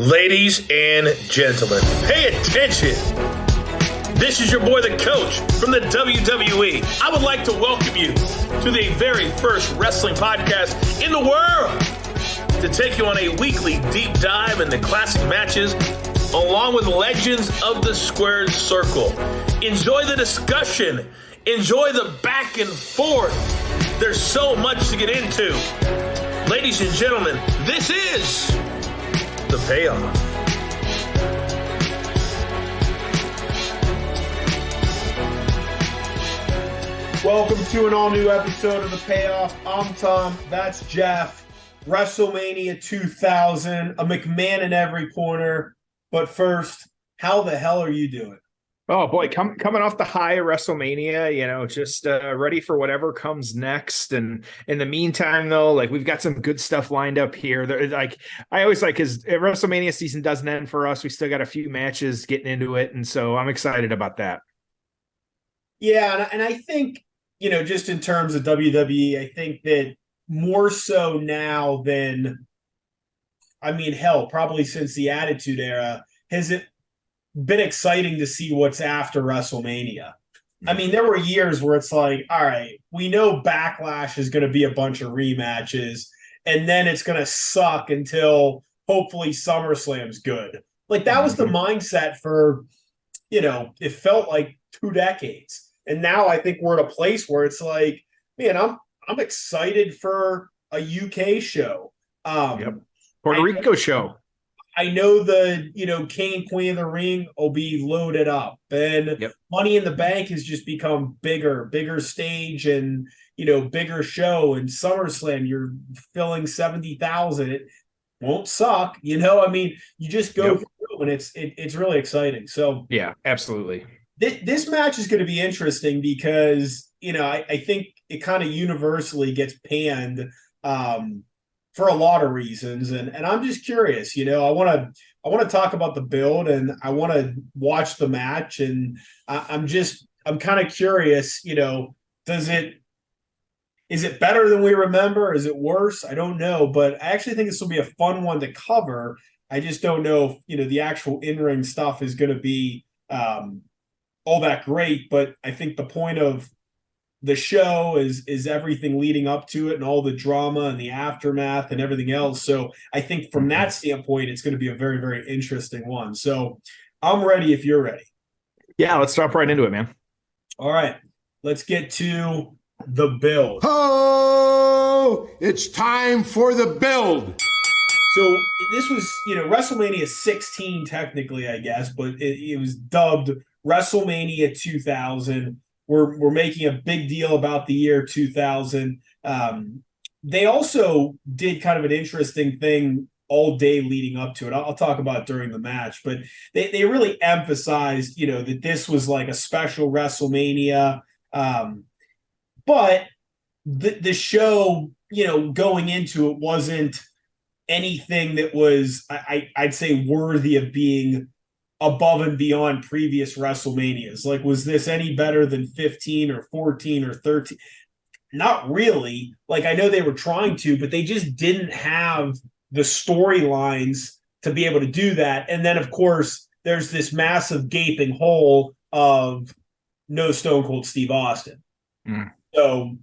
Ladies and gentlemen, pay attention. This is your boy, the coach from the WWE. I would like to welcome you to the very first wrestling podcast in the world to take you on a weekly deep dive into classic matches along with legends of the squared circle. Enjoy the discussion. Enjoy the back and forth. There's so much to get into. Ladies and gentlemen, this is The Payoff. Welcome to an all-new episode of The Payoff. I'm Tom. That's Jeff. WrestleMania 2000, a McMahon in every corner. But first, how the hell are you doing? Oh boy, coming off the high of WrestleMania, just ready for whatever comes next. And in the meantime, though, we've got some good stuff lined up here. I always because WrestleMania season doesn't end for us. We still got a few matches getting into it, and so I'm excited about that. Yeah, and I think just in terms of WWE, I think that more so now than, probably since the Attitude Era, has it been exciting to see what's after WrestleMania. There were years where it's like, all right, we know Backlash is going to be a bunch of rematches, and then it's going to suck until hopefully SummerSlam's good. That was the mindset for, it felt like 2 decades. And now I think we're at a place where it's like, man, I'm excited for a UK show. Puerto Rico show. I know the, King and Queen of the Ring will be loaded up, and Money in the Bank has just become bigger stage and, bigger show. And SummerSlam, you're filling 70,000. It won't suck. You just go through, and it's really exciting. So yeah, absolutely. This match is going to be interesting because, I think it kind of universally gets panned, for a lot of reasons, and I'm just curious. I want to talk about the build, and I want to watch the match, and I'm kind of curious. Is it better than we remember? Is it worse? I don't know, but I actually think this will be a fun one to cover. I just don't know if the actual in-ring stuff is going to be all that great, but I think the point of the show is everything leading up to it and all the drama and the aftermath and everything else. So I think from that standpoint, it's going to be a very, very interesting one. So I'm ready if you're ready. Yeah, let's jump right into it, man. All right, let's get to the build. Oh, it's time for the build. So this was, WrestleMania 16 technically, I guess, but it was dubbed WrestleMania 2000. We're making a big deal about the year 2000. They also did kind of an interesting thing all day leading up to it. I'll talk about it during the match, but they really emphasized, that this was like a special WrestleMania. But the show, going into it wasn't anything that was, I'd say, worthy of being above and beyond previous WrestleManias. Was this any better than 15 or 14 or 13? Not really. I know they were trying to, but they just didn't have the storylines to be able to do that. And then, of course, there's this massive gaping hole of no Stone Cold Steve Austin. So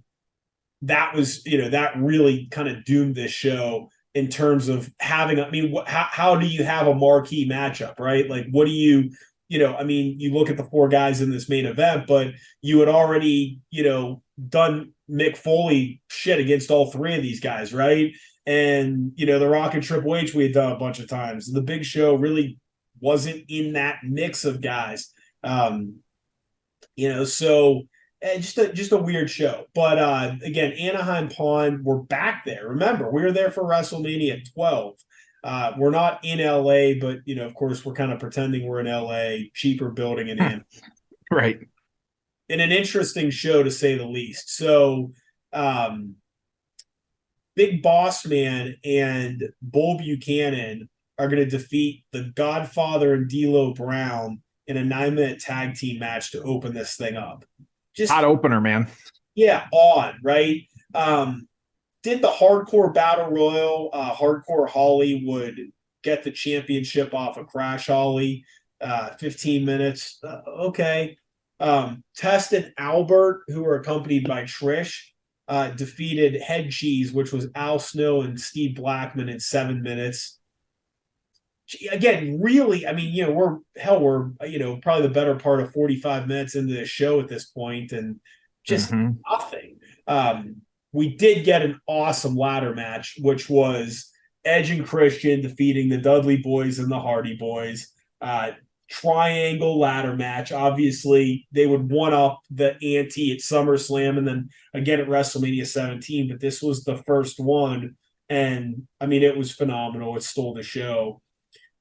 that was, that really kind of doomed this show in terms of having, how do you have a marquee matchup, right? What do you look at the 4 guys in this main event, but you had already, done Mick Foley shit against all 3 of these guys, right? And, The Rock and Triple H we had done a bunch of times. The Big Show really wasn't in that mix of guys. So just a weird show. But again, Anaheim Pond, we're back there. Remember, we were there for WrestleMania 12. We're not in LA, but of course, we're kind of pretending we're in LA, cheaper building in Anaheim. Right. And an interesting show to say the least. So Big Boss Man and Bull Buchanan are going to defeat the Godfather and D'Lo Brown in a 9-minute tag team match to open this thing up. Just hot opener, man. Yeah, on, right? Did the Hardcore Battle Royal, Hardcore Hollywood get the championship off a crash ollie, 15 minutes. Okay. Test and Albert, who were accompanied by Trish, defeated Head Cheese, which was Al Snow and Steve Blackman, in 7 minutes. Again, really, I mean, we're probably the better part of 45 minutes into the show at this point, and just nothing. We did get an awesome ladder match, which was Edge and Christian defeating the Dudley Boys and the Hardy Boys. Triangle ladder match. Obviously, they would one up the ante at SummerSlam and then again at WrestleMania 17, but this was the first one, and I mean, it was phenomenal. It stole the show.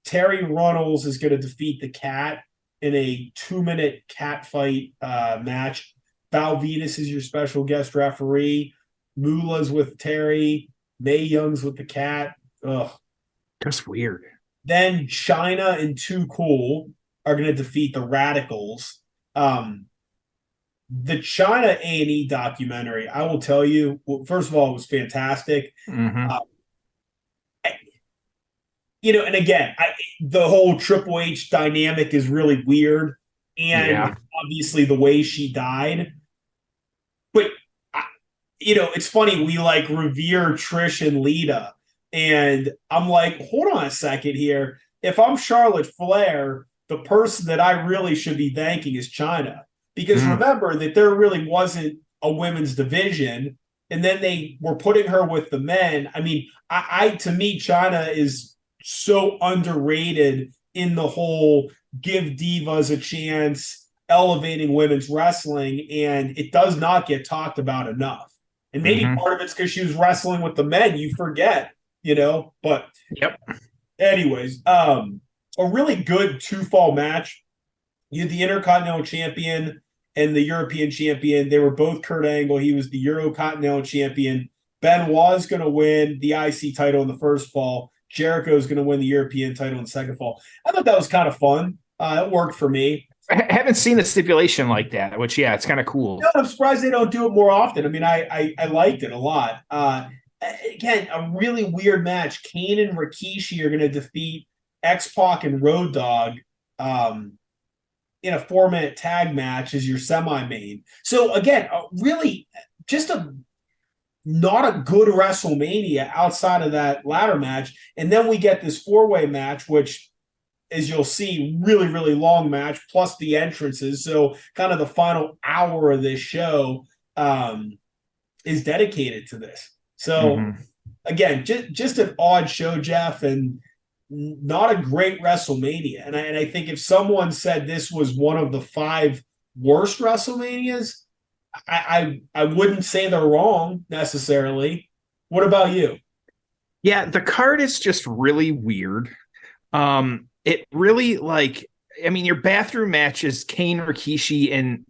Terry Runnels is going to defeat the Cat in a 2-minute cat fight match. Val Venus is your special guest referee. Moolah's with Terry. Mae Young's with the Cat. Ugh. That's weird. Then China and Too Cool are going to defeat the Radicals. The China A&E documentary, I will tell you, well, first of all, it was fantastic. And again, the whole Triple H dynamic is really weird. And obviously the way she died. But, it's funny. We revere Trish and Lita. And I'm like, hold on a second here. If I'm Charlotte Flair, the person that I really should be thanking is China. Because remember that there really wasn't a women's division. And then they were putting her with the men. I mean, to me, China is so underrated in the whole give divas a chance, elevating women's wrestling. And it does not get talked about enough. And maybe part of it's because she was wrestling with the men. You forget. But anyways, a really good two-fall match. You had the Intercontinental Champion and the European Champion. They were both Kurt Angle. He was the Eurocontinental Champion. Benoit's going to win the IC title in the first fall. Jericho's going to win the European title in the second fall. I thought that was kind of fun. It worked for me. I haven't seen a stipulation like that, which, it's kind of cool. No, I'm surprised they don't do it more often. I mean, I liked it a lot. Again, a really weird match. Kane and Rikishi are going to defeat X-Pac and Road Dogg in a 4-minute tag match as your semi-main. So, again, really just not a good WrestleMania outside of that ladder match. And then we get this 4-way match, which, as you'll see, really, really long match, plus the entrances. So kind of the final hour of this show is dedicated to this. So, again, just an odd show, Jeff, and not a great WrestleMania. And I think if someone said this was one of the 5 worst WrestleManias, I wouldn't say they're wrong necessarily. What about you? Yeah, the card is just really weird. It really your bathroom matches, Kane, Rikishi, and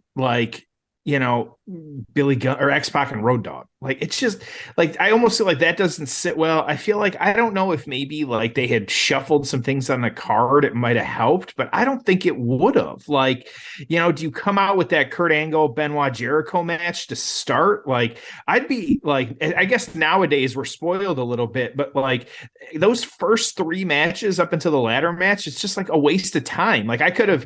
Billy Gunn or X-Pac and Road Dogg. It's just I almost feel like that doesn't sit well. I feel like, I don't know if maybe they had shuffled some things on the card, it might have helped, but I don't think it would have. Do you come out with that Kurt Angle, Benoit Jericho match to start? I'd be I guess nowadays we're spoiled a little bit, but those first 3 matches up until the ladder match, it's just a waste of time. I could have,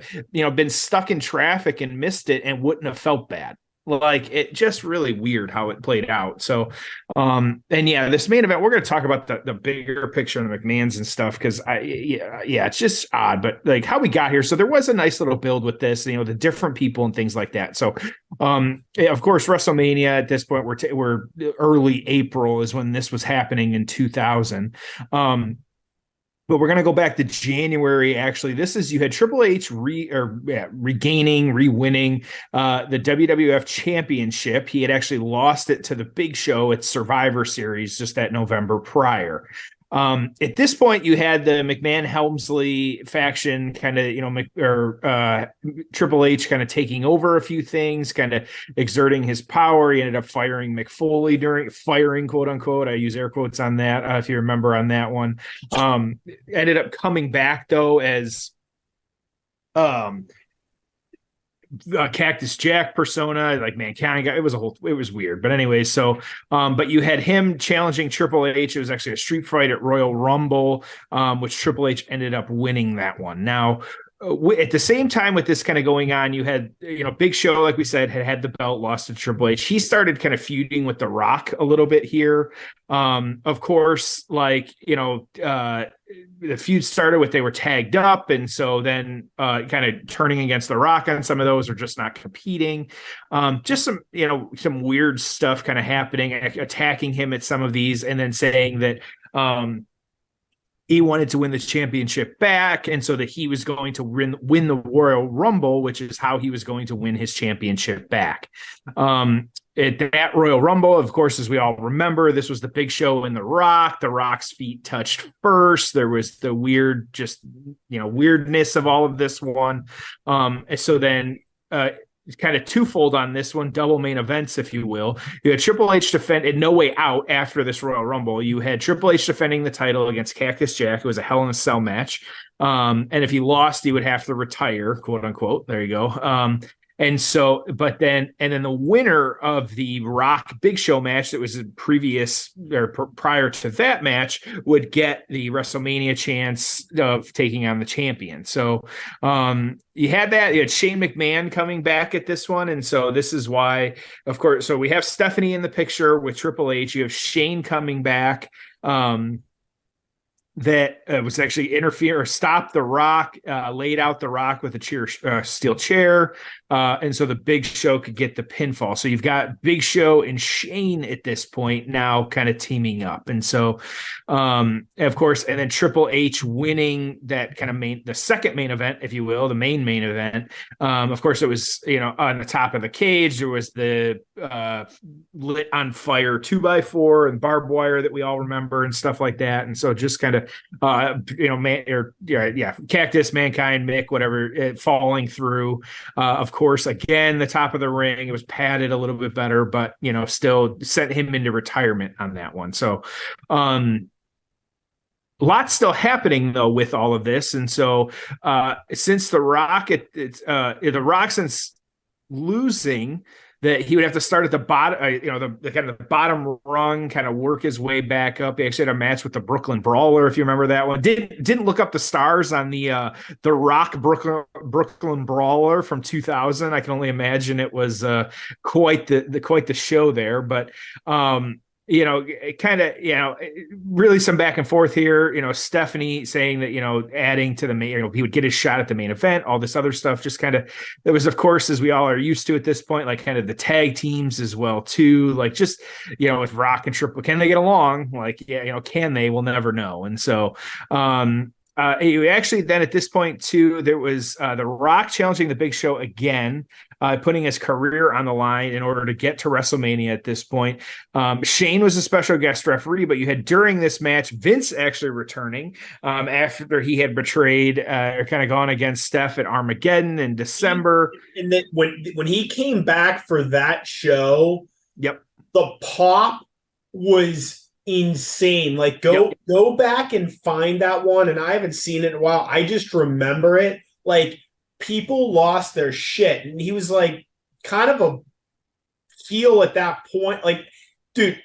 been stuck in traffic and missed it and wouldn't have felt bad. It just really weird how it played out. So, this main event, we're going to talk about the bigger picture and the McMahons and stuff. Cause it's just odd, but how we got here. So there was a nice little build with this, the different people and things like that. So, of course, WrestleMania at this point, we're early April is when this was happening in 2000. But we're going to go back to January. Actually, you had Triple H re-winning the WWF Championship. He had actually lost it to the Big Show at Survivor Series just that November prior. At this point, you had the McMahon Helmsley faction kind of, Triple H kind of taking over a few things, kind of exerting his power. He ended up firing Mick Foley firing, quote unquote. I use air quotes on that, if you remember on that one. Ended up coming back though as Cactus Jack persona, like Mankind guy. It was weird. But anyway, so but you had him challenging Triple H. It was actually a street fight at Royal Rumble, which Triple H ended up winning that one. Now, at the same time with this kind of going on, you had, Big Show, like we said, had the belt, lost to Triple H. He started kind of feuding with The Rock a little bit here. Of course, the feud started with they were tagged up, and so then kind of turning against The Rock on some of those, or just not competing. Just some weird stuff kind of happening, attacking him at some of these, and then saying that he wanted to win the championship back, and so that he was going to win the Royal Rumble, which is how he was going to win his championship back. At that Royal Rumble, of course, as we all remember, this was the Big Show and The Rock. The Rock's feet touched first. There was the weird, weirdness of all of this one. And so then kind of twofold on this one, double main events, if you will. You had Triple H defend in No Way Out after this Royal Rumble. You had Triple H defending the title against Cactus Jack. It was a Hell in a Cell match. And if he lost, he would have to retire, quote unquote. There you go. And then the winner of the Rock Big Show match that was prior to that match would get the WrestleMania chance of taking on the champion. So you had Shane McMahon coming back at this one. And so this is why, of course, so we have Stephanie in the picture with Triple H. You have Shane coming back. That was actually stopped The Rock, laid out The Rock with a steel chair. And so the Big Show could get the pinfall. So you've got Big Show and Shane at this point now kind of teaming up. And so, of course, and then Triple H winning that kind of the second main event, if you will, the main event. Of course, it was, on the top of the cage, there was the lit on fire 2x4 and barbed wire that we all remember and stuff like that. And so just kind of, Cactus, Mankind, Mick, whatever, falling through. Of course, again, the top of the ring, it was padded a little bit better, but still sent him into retirement on that one. So lots still happening though with all of this. And so since The Rock, The Rock, since losing, that he would have to start at the bottom, the kind of the bottom rung, kind of work his way back up. He actually had a match with the Brooklyn Brawler, if you remember that one. Didn't look up the stars on the Rock Brooklyn Brawler from 2000. I can only imagine it was quite the show there, but really some back and forth here. Stephanie saying that, adding to the main, he would get his shot at the main event, all this other stuff, just kind of, there was, of course, as we all are used to at this point, like kind of the tag teams as well, too. Like just, with Rock and Triple, can they get along? Like, can they? We'll never know. And so, actually, then at this point, too, there was The Rock challenging the Big Show again, putting his career on the line in order to get to WrestleMania at this point. Shane was a special guest referee, but you had during this match, Vince actually returning after he had betrayed or kind of gone against Steph at Armageddon in December. And then when he came back for that show, yep, the pop was insane. Like go back and find that one, and I haven't seen it in a while. I just remember it. Like people lost their shit, and he was like kind of a heel at that point. Like, dude,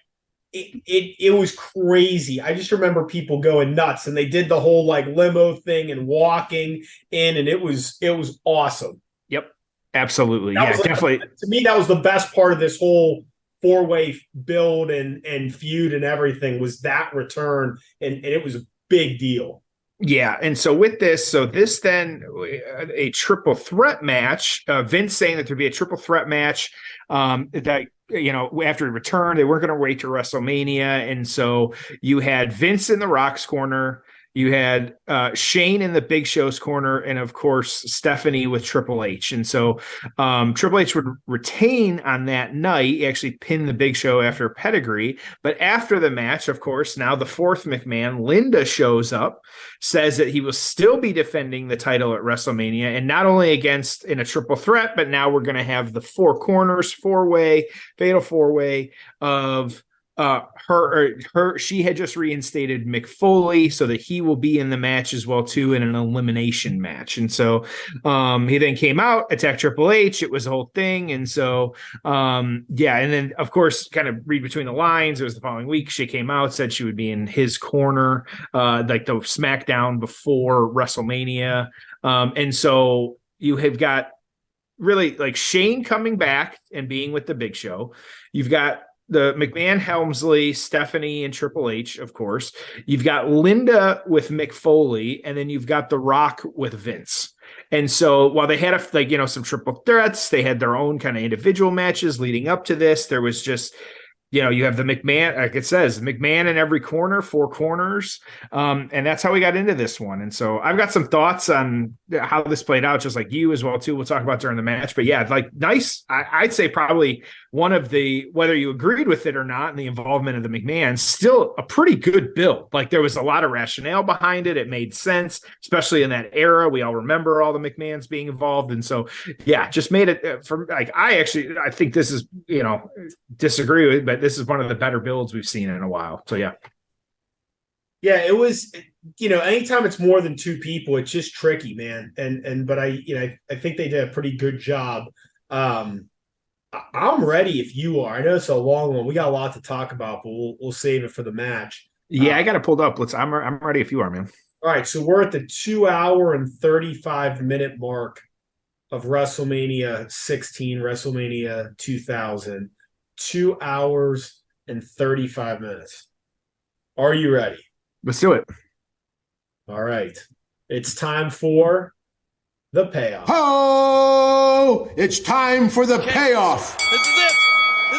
it was crazy. I just remember people going nuts, and they did the whole like limo thing and walking in, and it was awesome. Yep, absolutely. That was definitely. To me, that was the best part of this whole four-way build and feud and everything, was that return, and it was a big deal. Yeah, and so with this, then a triple threat match, Vince saying that there'd be a triple threat match, that after he returned, they weren't going to wait to WrestleMania, and so you had Vince in the Rock's corner, you had Shane in the Big Show's corner, and of course Stephanie with Triple H. And so Triple H would retain on that night. He actually pinned the Big Show after a pedigree. But after the match, of course, now the fourth McMahon, Linda, shows up, says that he will still be defending the title at WrestleMania, and not only against in a triple threat, but now we're going to have the four corners, fatal four-way of she had just reinstated Mick Foley so that he will be in the match as well too, in an elimination match. And so he then came out, attacked Triple H. It was a whole thing. And so and then of course, kind of read between the lines, it was the following week she came out, said she would be in his corner like the SmackDown before WrestleMania. And so you have got really like Shane coming back and being with the Big Show. You've got the McMahon, Helmsley, Stephanie, and Triple H, of course. You've got Linda with Mick Foley, and then you've got The Rock with Vince. And so while they had some triple threats, they had their own kind of individual matches leading up to this. There was just, you have the McMahon, like it says, McMahon in every corner, 4 corners. And that's how we got into this one. And so I've got some thoughts on how this played out, just like you as well, too. We'll talk about during the match. But yeah, like nice. I'd say probably one of the, whether you agreed with it or not, and the involvement of the McMahons, still a pretty good build. Like there was a lot of rationale behind it. It made sense, especially in that era. We all remember all the McMahons being involved. And so, yeah, just made it from like, I think this is, disagree with, but this is one of the better builds we've seen in a while. So, yeah. Yeah, it was, anytime it's more than 2 people, it's just tricky, man. But I think they did a pretty good job. I'm ready if you are. I know it's a long one. We got a lot to talk about, but we'll save it for the match. Yeah, I got it pulled up. I'm ready if you are, man. All right, so we're at the 2 hour and 35-minute mark of WrestleMania 16, WrestleMania 2000. 2 hours and 35 minutes. Are you ready? Let's do it. All right. It's time for the payoff. Oh, it's time for the payoff. This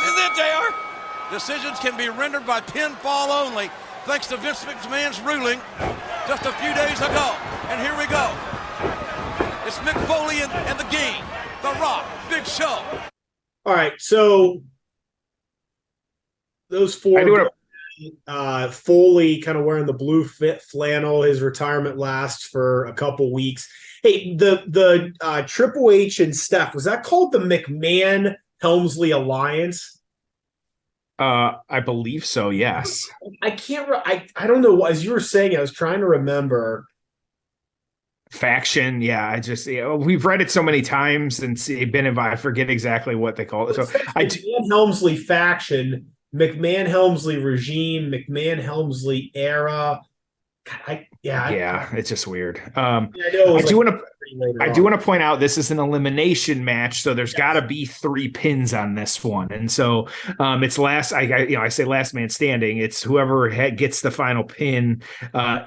is it, JR. Decisions can be rendered by pinfall only, thanks to Vince McMahon's ruling just a few days ago. And here we go. It's Mick Foley and the Game, The Rock, Big Show. All right, so those 4, Foley kind of wearing the blue fit flannel. His retirement lasts for a couple weeks. Hey, the Triple H and Steph, was that called the McMahon Helmsley Alliance? I believe so. Yes. I can't. I don't know. As you were saying, I was trying to remember. Faction. Yeah, we've read it so many times and I forget exactly what they call it. So McMahon Helmsley faction, McMahon Helmsley regime, McMahon Helmsley era. God, it's just weird. I do want to point out this is an elimination match, so there's got to be 3 pins on this one, and so it's last. I say last man standing. It's whoever gets the final pin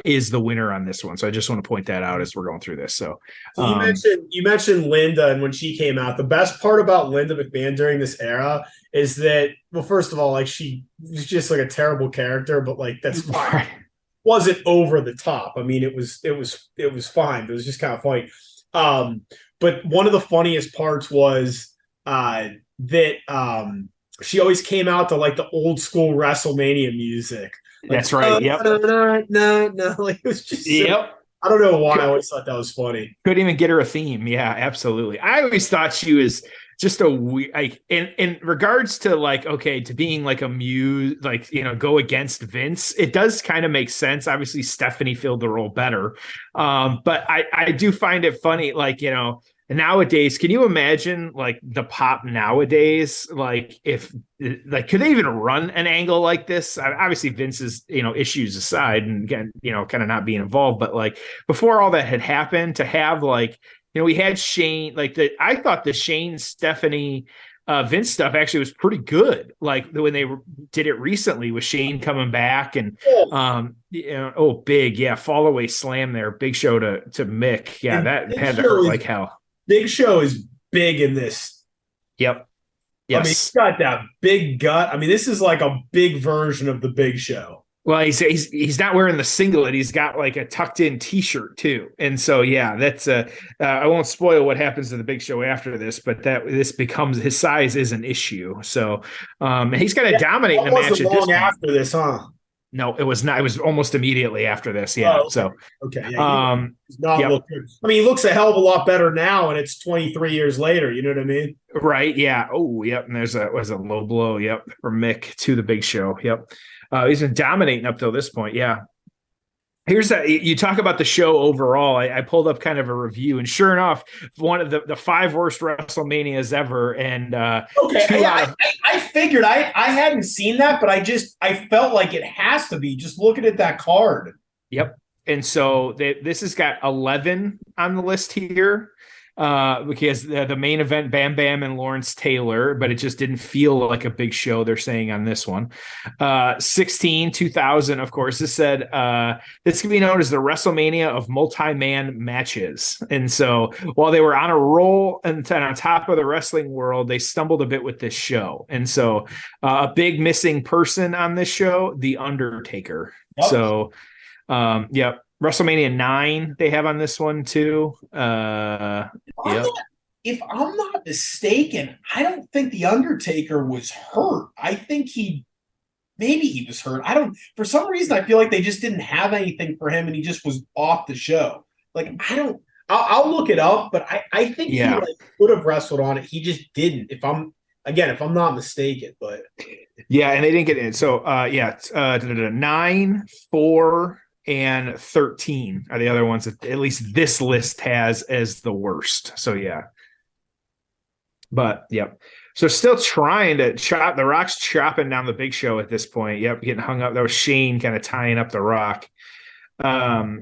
is the winner on this one. So I just want to point that out as we're going through this. So you mentioned Linda, and when she came out, the best part about Linda McMahon during this era is that, well, first of all, like she was just like a terrible character, but like that's fine. Right. Wasn't over the top. I mean, it was fine. It was just kind of funny. But one of the funniest parts was that she always came out to like the old school WrestleMania music. Like, that's right. Yep. No. Like it was just. Yep. I don't know why I always thought that was funny. Couldn't even get her a theme. Yeah, absolutely. I always thought she was just a weird, like in regards to like, okay, to being like a muse, like, go against Vince, it does kind of make sense. Obviously Stephanie filled the role better. But I do find it funny, like, nowadays, can you imagine like the pop nowadays? Like if like, could they even run an angle like this? Obviously Vince's, issues aside and again, kind of not being involved, but like before all that had happened, to have like, we had Shane, I thought the Shane, Stephanie, Vince stuff actually was pretty good. Like when they did it recently with Shane coming back and, big, fall away slam there. Big Show to Mick. Yeah, that had to hurt like hell. Big Show is big in this. Yep. Yes. I mean, he's got that big gut. I mean, this is like a big version of the Big Show. Well, he's not wearing the singlet. He's got like a tucked in T-shirt too, and so that's I won't spoil what happens to the Big Show after this, but this becomes his size is an issue. So he's going to dominate in the match. Long after this, huh? No, it was not. It was almost immediately after this. Yeah. Oh, okay. So, okay. Yeah, he's not yep. look good. I mean, he looks a hell of a lot better now, and it's 23 years later. You know what I mean? Right. Yeah. Oh, yep. And was a low blow. Yep. From Mick to the Big Show. Yep. He's been dominating up till this point. Yeah. Here's that you talk about the show overall. I pulled up kind of a review, and sure enough, one of the 5 worst WrestleManias ever. And okay, I figured I hadn't seen that, but I felt like it has to be just looking at that card. Yep. And so this has got 11 on the list here. Because the main event, Bam Bam and Lawrence Taylor, but it just didn't feel like a big show, they're saying on this one. 16, 2000, of course, this said this can be known as the WrestleMania of multi-man matches. And so while they were on a roll and on top of the wrestling world, they stumbled a bit with this show. And so a big missing person on this show, The Undertaker. Yep. So, yep. WrestleMania 9 they have on this one too. If I'm not mistaken, I don't think The Undertaker was hurt. I think maybe he was hurt. For some reason, I feel like they just didn't have anything for him and he just was off the show. Like, I'll look it up, but I think he would have wrestled on it. He just didn't. If I'm not mistaken, but yeah, and they didn't get in. So 9, 4, and 13 are the other ones that at least this list has as the worst. So yeah. But yep. So still trying to chop the Rock's chopping down the Big Show at this point. Yep, getting hung up. That was Shane kind of tying up the Rock. I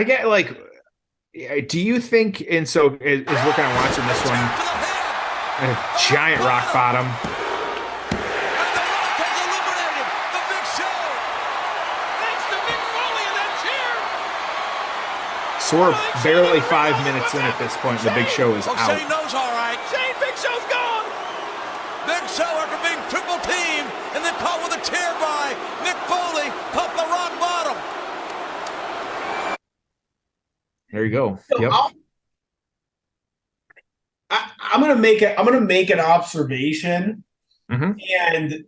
get like, do you think? And so as we're kind of watching this one, a giant rock bottom. So we're barely 5 minutes in at this point. The Big Show is out. Shane knows all right. Shane, Big Show's gone. Big Show after being triple teamed and then caught with a chair by Mick Foley, caught the rock bottom. There you go. So yep. I'm gonna make an observation, and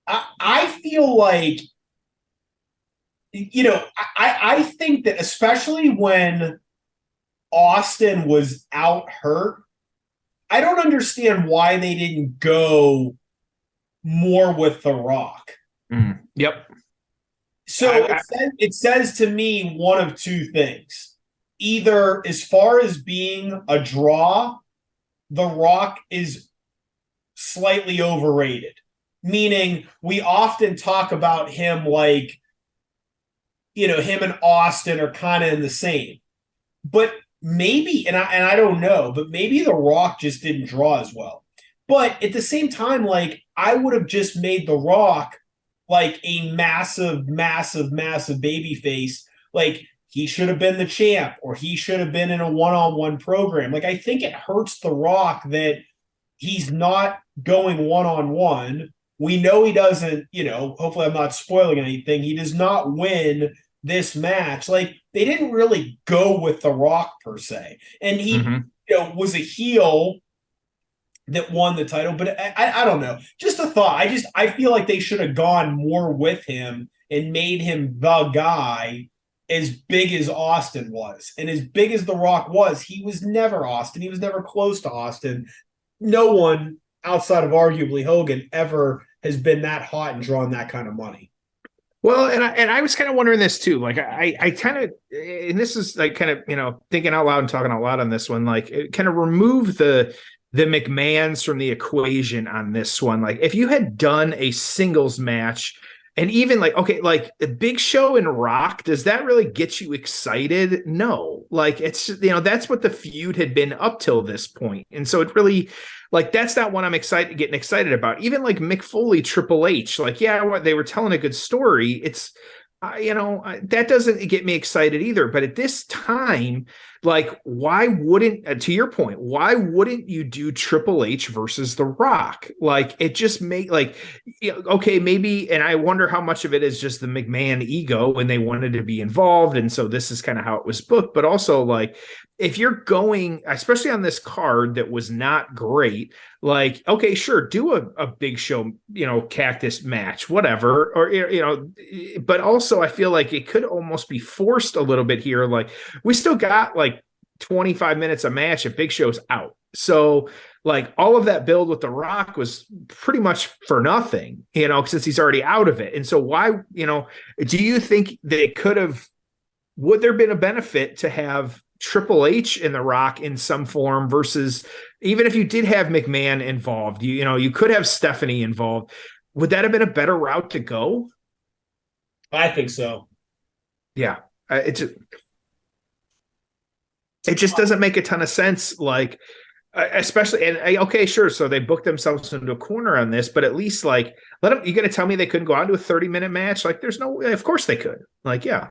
I feel like, you know, I think that especially when Austin was out hurt, I don't understand why they didn't go more with The Rock. Yep. So it says to me one of two things. Either as far as being a draw, The Rock is slightly overrated. Meaning we often talk about him like, you know, him and Austin are kind of in the same. But maybe, and I don't know, but maybe The Rock just didn't draw as well. But at the same time, like, I would have just made The Rock like a massive, massive, massive baby face. Like, he should have been the champ, or he should have been in a one-on-one program. Like, I think it hurts The Rock that he's not going one-on-one. We know he doesn't, you know, hopefully I'm not spoiling anything. He does not win this match. Like, they didn't really go with The Rock per se. And he, you know, was a heel that won the title, but I don't know. Just a thought. I feel like they should have gone more with him and made him the guy as big as Austin was. And as big as The Rock was, he was never Austin. He was never close to Austin. No one outside of arguably Hogan ever has been that hot and drawn that kind of money. Well, and I was kind of wondering this too. Like, I kind of, and this is like kind of, you know, thinking out loud and talking out loud on this one, like, it kind of remove the McMahons from the equation on this one. Like, if you had done a singles match, and even like, okay, like the Big Show and Rock, does that really get you excited? No. Like, it's, you know, that's what the feud had been up till this point. And so it really, like, that's not what I'm getting excited about. Even like Mick Foley, Triple H, like, yeah, they were telling a good story. It's, you know, that doesn't get me excited either. But at this time, like, why wouldn't, to your point, why wouldn't you do Triple H versus The Rock? Like, it just like, okay, maybe, and I wonder how much of it is just the McMahon ego when they wanted to be involved. And so this is kind of how it was booked. But also, like, if you're going, especially on this card that was not great, like, okay, sure, do a big show, cactus match, whatever, or, but also I feel like it could almost be forced a little bit here. Like, we still got like 25 minutes a match if Big Show's out. So, like, all of that build with The Rock was pretty much for nothing, since he's already out of it. And so why, do you think they would there have been a benefit to have Triple H and The Rock in some form versus, even if you did have McMahon involved, you could have Stephanie involved. Would that have been a better route to go? I think so. Yeah. It just doesn't make a ton of sense. Like, especially, and okay, sure. So they booked themselves into a corner on this, but at least, like, you're going to tell me they couldn't go on to a 30-minute match? Like, there's no way. Of course they could. Like, yeah.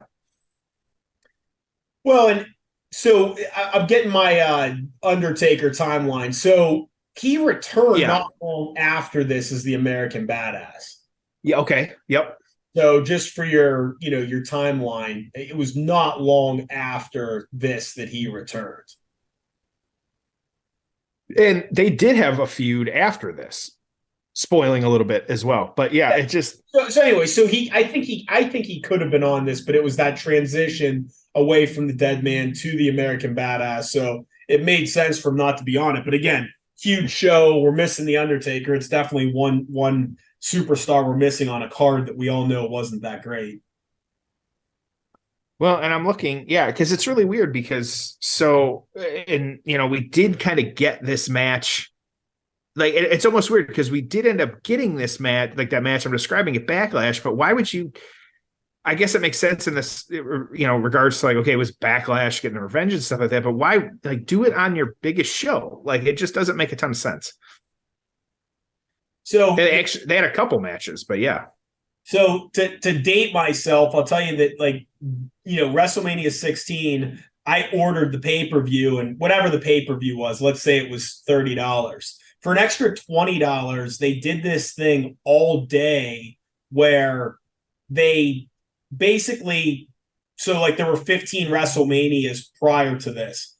Well, and so I'm getting my Undertaker timeline. So he returned not long after this as the American Badass. Yeah. Okay. Yep. So just for your timeline, it was not long after this that he returned. And they did have a feud after this, spoiling a little bit as well. But yeah, it just so anyway. So I think he could have been on this, but it was that transition away from the Dead Man to the American Badass. So it made sense for him not to be on it. But again, huge show. We're missing the Undertaker. It's definitely one superstar we're missing on a card that we all know wasn't that great. Well, and I'm looking, because it's really weird because we did kind of get this match. Like, it's almost weird because we did end up getting this match, like that match I'm describing at Backlash, but why would you? I guess it makes sense in this, regards to, like, okay, it was Backlash getting revenge and stuff like that, but why, like, do it on your biggest show? Like, it just doesn't make a ton of sense. So they had a couple matches, but yeah. So to date myself, I'll tell you that, like, WrestleMania 16, I ordered the pay-per-view, and whatever the pay-per-view was, let's say it was $30. For an extra $20, they did this thing all day where they basically, so like there were 15 WrestleManias prior to this.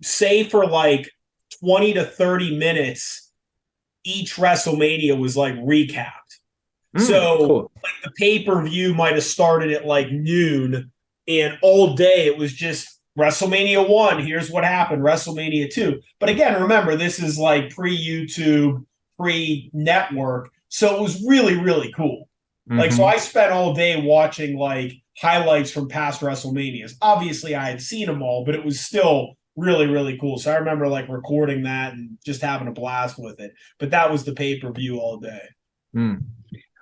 Say for like 20 to 30 minutes, each WrestleMania was like recapped. So cool. Like the pay-per-view might have started at like noon, and all day it was just WrestleMania 1, here's what happened, WrestleMania 2. But again, remember, this is like pre-YouTube, pre-network, so it was really, really cool. Mm-hmm. Like, so I spent all day watching like highlights from past WrestleManias. Obviously, I had seen them all, but it was still really, really cool. So I remember like recording that and just having a blast with it. But that was the pay-per-view all day.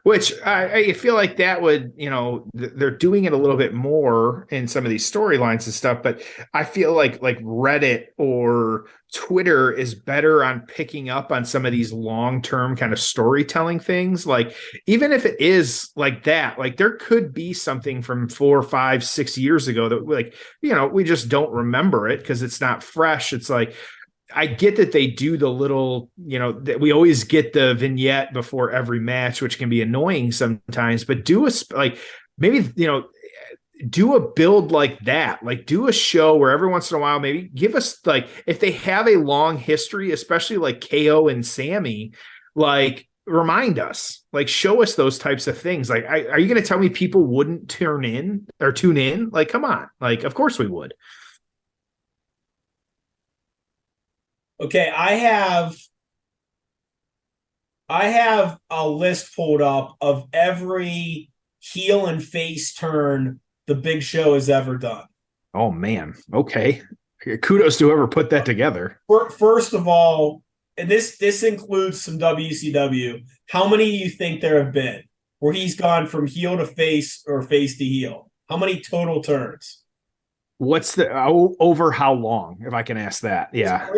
Which I feel like that would, they're doing it a little bit more in some of these storylines and stuff, but I feel like Reddit or Twitter is better on picking up on some of these long-term kind of storytelling things. Like, even if it is like that, like there could be something from 4, 5, 6 years ago that, like, we just don't remember it because it's not fresh. It's like, I get that they do the little, that we always get the vignette before every match, which can be annoying sometimes, but do a build like that, like do a show where every once in a while, maybe give us, like, if they have a long history, especially like KO and Sammy, like, remind us, like, show us those types of things. Like, are you going to tell me people wouldn't tune in? Like, come on. Like, of course we would. Okay, I have a list pulled up of every heel and face turn the Big Show has ever done. Oh, man. Okay. Kudos to whoever put that together. First of all, and this includes some WCW, how many do you think there have been where he's gone from heel to face or face to heel? How many total turns? What's over how long, if I can ask that? Yeah.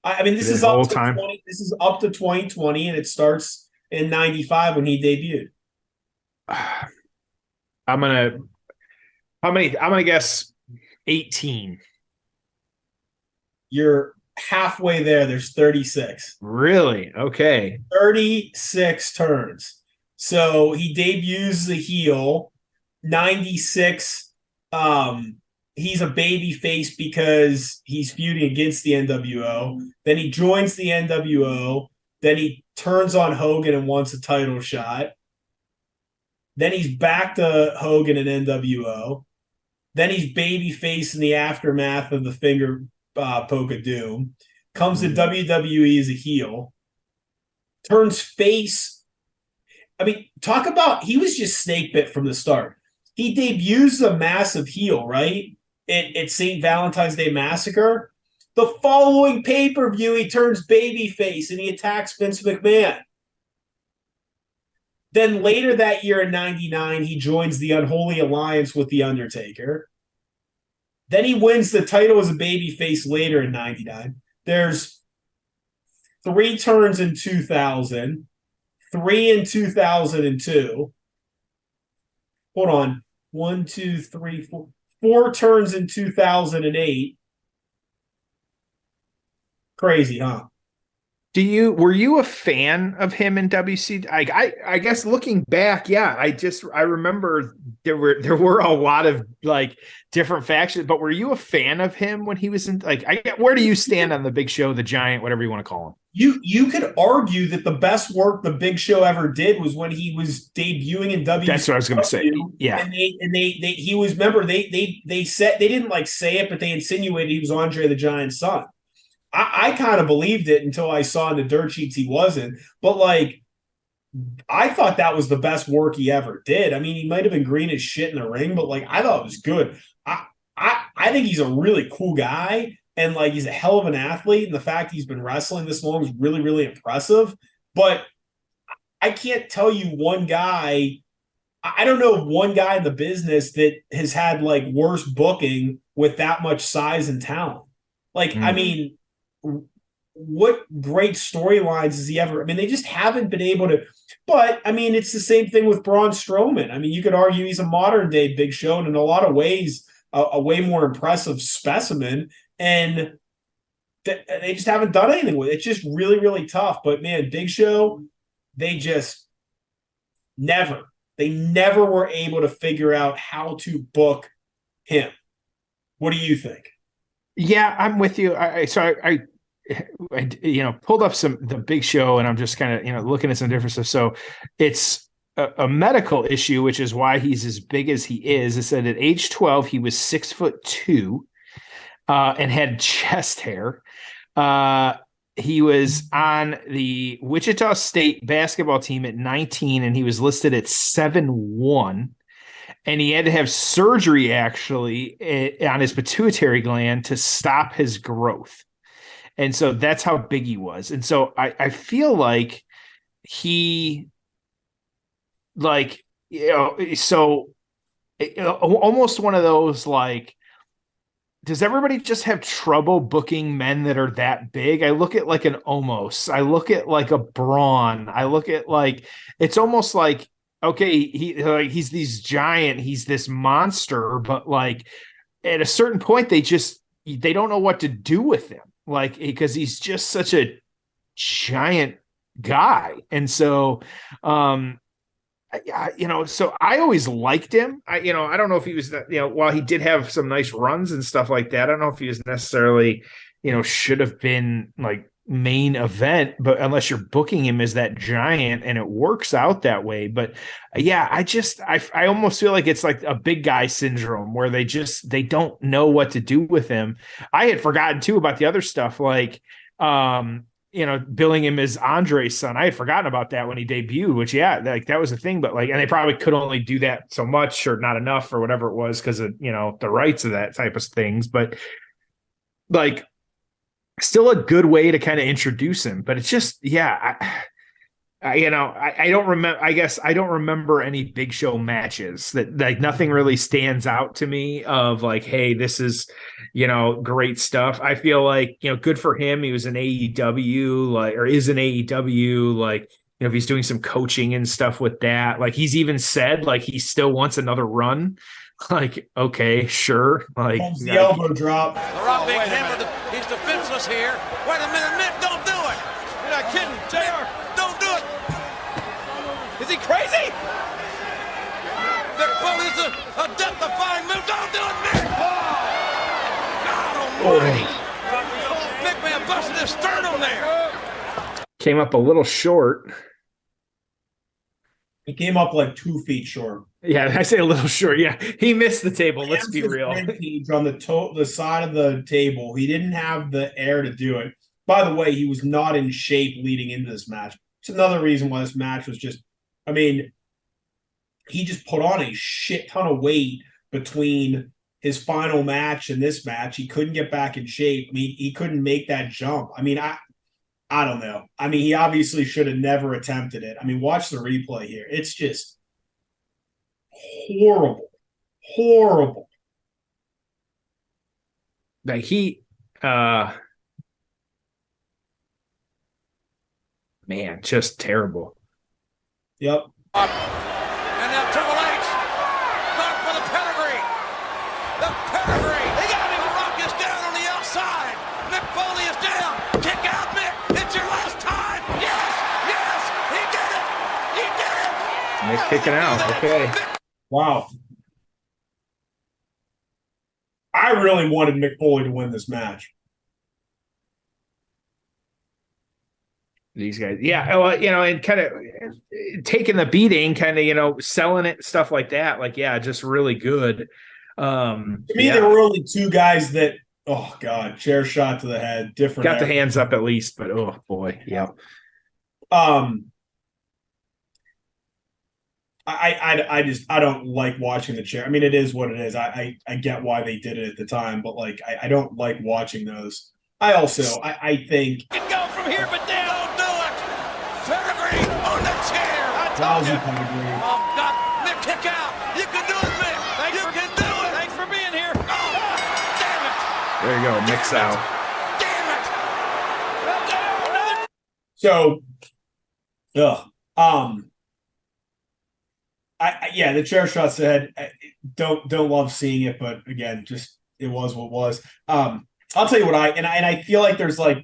I mean, this is up to 20. This is up to 2020, and it starts in '95 when he debuted. I'm gonna guess 18. You're halfway there. There's 36. Really? Okay. 36 turns. So he debuts as a heel. 96. he's a baby face because he's feuding against the NWO. Then he joins the NWO. Then he turns on Hogan and wants a title shot. Then he's back to Hogan and NWO. Then he's baby face in the aftermath of the finger poke of doom. Comes to WWE as a heel. Turns face. I mean, talk about, he was just snake bit from the start. He debuts a massive heel, right? At St. Valentine's Day Massacre. The following pay-per-view, he turns babyface and he attacks Vince McMahon. Then later that year in 99, he joins the Unholy Alliance with The Undertaker. Then he wins the title as a babyface later in 99. There's 3 turns in 2000, 3 in 2002. Hold on. 1, 2, 3, 4. 4 turns in 2008. Crazy, huh? Were you a fan of him in WC? I guess looking back, yeah, I remember there were a lot of like different factions, but were you a fan of him when he was in, like, where do you stand on the Big Show, the Giant, whatever you want to call him? You could argue that the best work the Big Show ever did was when he was debuting in WCW. That's what I was going to say. Yeah, and he was, remember, they said, they didn't like say it, but they insinuated he was Andre the Giant's son. I kind of believed it until I saw in the dirt sheets he wasn't. But like, I thought that was the best work he ever did. I mean, he might have been green as shit in the ring, but like, I thought it was good. I think he's a really cool guy, and like, he's a hell of an athlete. And the fact he's been wrestling this long is really, really impressive. But I can't tell you one guy. I don't know one guy in the business that has had like worse booking with that much size and talent. Like, I mean, what great storylines has he ever? I mean, they just haven't been able to. But I mean, it's the same thing with Braun Strowman. I mean, you could argue he's a modern day Big Show, and in a lot of ways, a way more impressive specimen. And they just haven't done anything with it. It's just really, really tough. But man, Big Show, they never were able to figure out how to book him. What do you think? Yeah, I'm with you. I pulled up the Big Show, and I'm just kind of, looking at some different stuff. So it's a medical issue, which is why he's as big as he is. It said at age 12, he was 6'2", and had chest hair. He was on the Wichita State basketball team at 19, and he was listed at 7'1". And he had to have surgery actually on his pituitary gland to stop his growth. And so that's how big he was. And so I feel like he, like, almost one of those, like, does everybody just have trouble booking men that are that big? I look at like an Omos. I look at like a Braun. I look at like, it's almost like, okay, he's this giant, he's this monster, but like at a certain point, they don't know what to do with him, like, because he's just such a giant guy. And so, so I always liked him. I don't know if he was, while he did have some nice runs and stuff like that, I don't know if he was necessarily, should have been like main event, but unless you're booking him as that giant and it works out that way. But yeah, I almost feel like it's like a big guy syndrome where they don't know what to do with him. I had forgotten too about the other stuff, like billing him as Andre's son. I had forgotten about that when he debuted, which, yeah, like that was a thing, but like, and they probably could only do that so much or not enough or whatever it was because of, the rights of that type of things. But like, still a good way to kind of introduce him, but it's just, yeah, I don't remember. I guess I don't remember any Big Show matches that, like, nothing really stands out to me of like, hey, this is, great stuff. I feel like, good for him. He was in AEW, like, or is in AEW, like, if he's doing some coaching and stuff with that, like he's even said like he still wants another run. Like, okay, sure. Like the elbow drop. The Rock big hammer. He's defenseless here. Wait a minute, Mick, don't do it. You're not kidding, JR. Don't do it. Is he crazy? Mick Foley is a death-defying move. Don't do it, Mick. Oh! Almighty. Big man busted his sternum there. Came up a little short. He came up like 2 feet short. Yeah, I say a little short. Yeah, he missed the table. Let's be real. On the side of the table, he didn't have the air to do it. By the way, he was not in shape leading into this match. It's another reason why this match was just, I mean, he just put on a shit ton of weight between his final match and this match. He couldn't get back in shape. I mean, he couldn't make that jump. I mean, I don't know. I mean, he obviously should have never attempted it. I mean, watch the replay here. It's just horrible. Horrible. Like man, just terrible. Yep. And now Triple H going for the pedigree. The pedigree. He got him. The Rock is down on the outside. Mick Foley is down. Kick out, Mick. It's your last time. Yes. Yes. He did it. He did it. Mick kicking out. Okay. Wow. I really wanted Mick Foley to win this match. These guys, yeah, well, and kind of taking the beating, kind of, selling it, stuff like that. Like, yeah, just really good. To me, there were only two guys that, oh God, chair shot to the head, different. Got the hands up at least, but oh boy, yeah. I don't like watching the chair. I mean, it is what it is. I get why they did it at the time, but like, I don't like watching those. I think. Can go from here, but down. Pedigree on the chair. Lousy pedigree. Oh, God. Mick, kick out. You can do it, Mick. You can do it. Thanks for being here. Oh, damn it. There you go. Mix out. Damn it. So, the chair shots ahead. Don't love seeing it, but again, just it was what it was. I'll tell you what I feel like there's like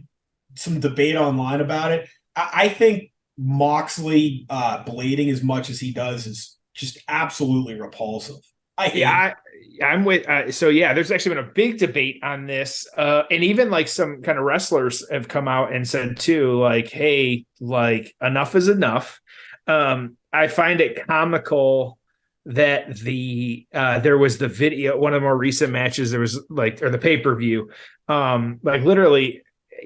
some debate online about it. I think Moxley blading as much as he does is just absolutely repulsive. I'm with. There's actually been a big debate on this, and even like some kind of wrestlers have come out and said too, like, hey, like enough is enough. I find it comical that there was the video, one of the more recent matches, there was like, or the pay-per-view, like literally.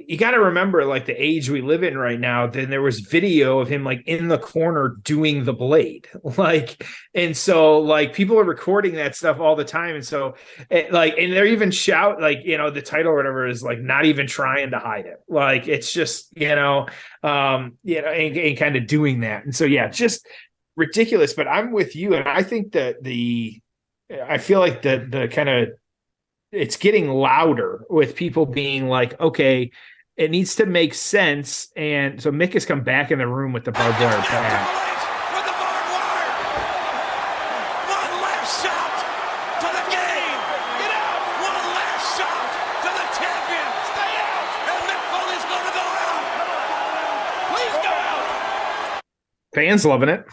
You got to remember, like the age we live in right now. Then there was video of him like in the corner doing the blade, like, and so like people are recording that stuff all the time, and so and they're even shout like the title or whatever is like not even trying to hide it, like it's just and kind of doing that, and so just ridiculous. But I'm with you, and I think that I feel like the kind of. It's getting louder with people being like, okay, it needs to make sense. And so Mick has come back in the room with the barbed wire bat. With the barbed wire. One last shot to the game. Get out. One last shot to the champion. Stay out. And Mick Foley's going to go out. Please go out. Fans loving it.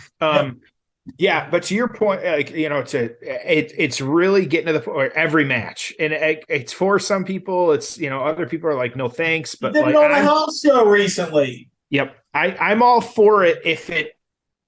Yeah, but to your point, like it's really getting to the point where every match, and it's for some people, it's other people are like, no thanks. But did it on the house show recently. Yep, I'm all for it if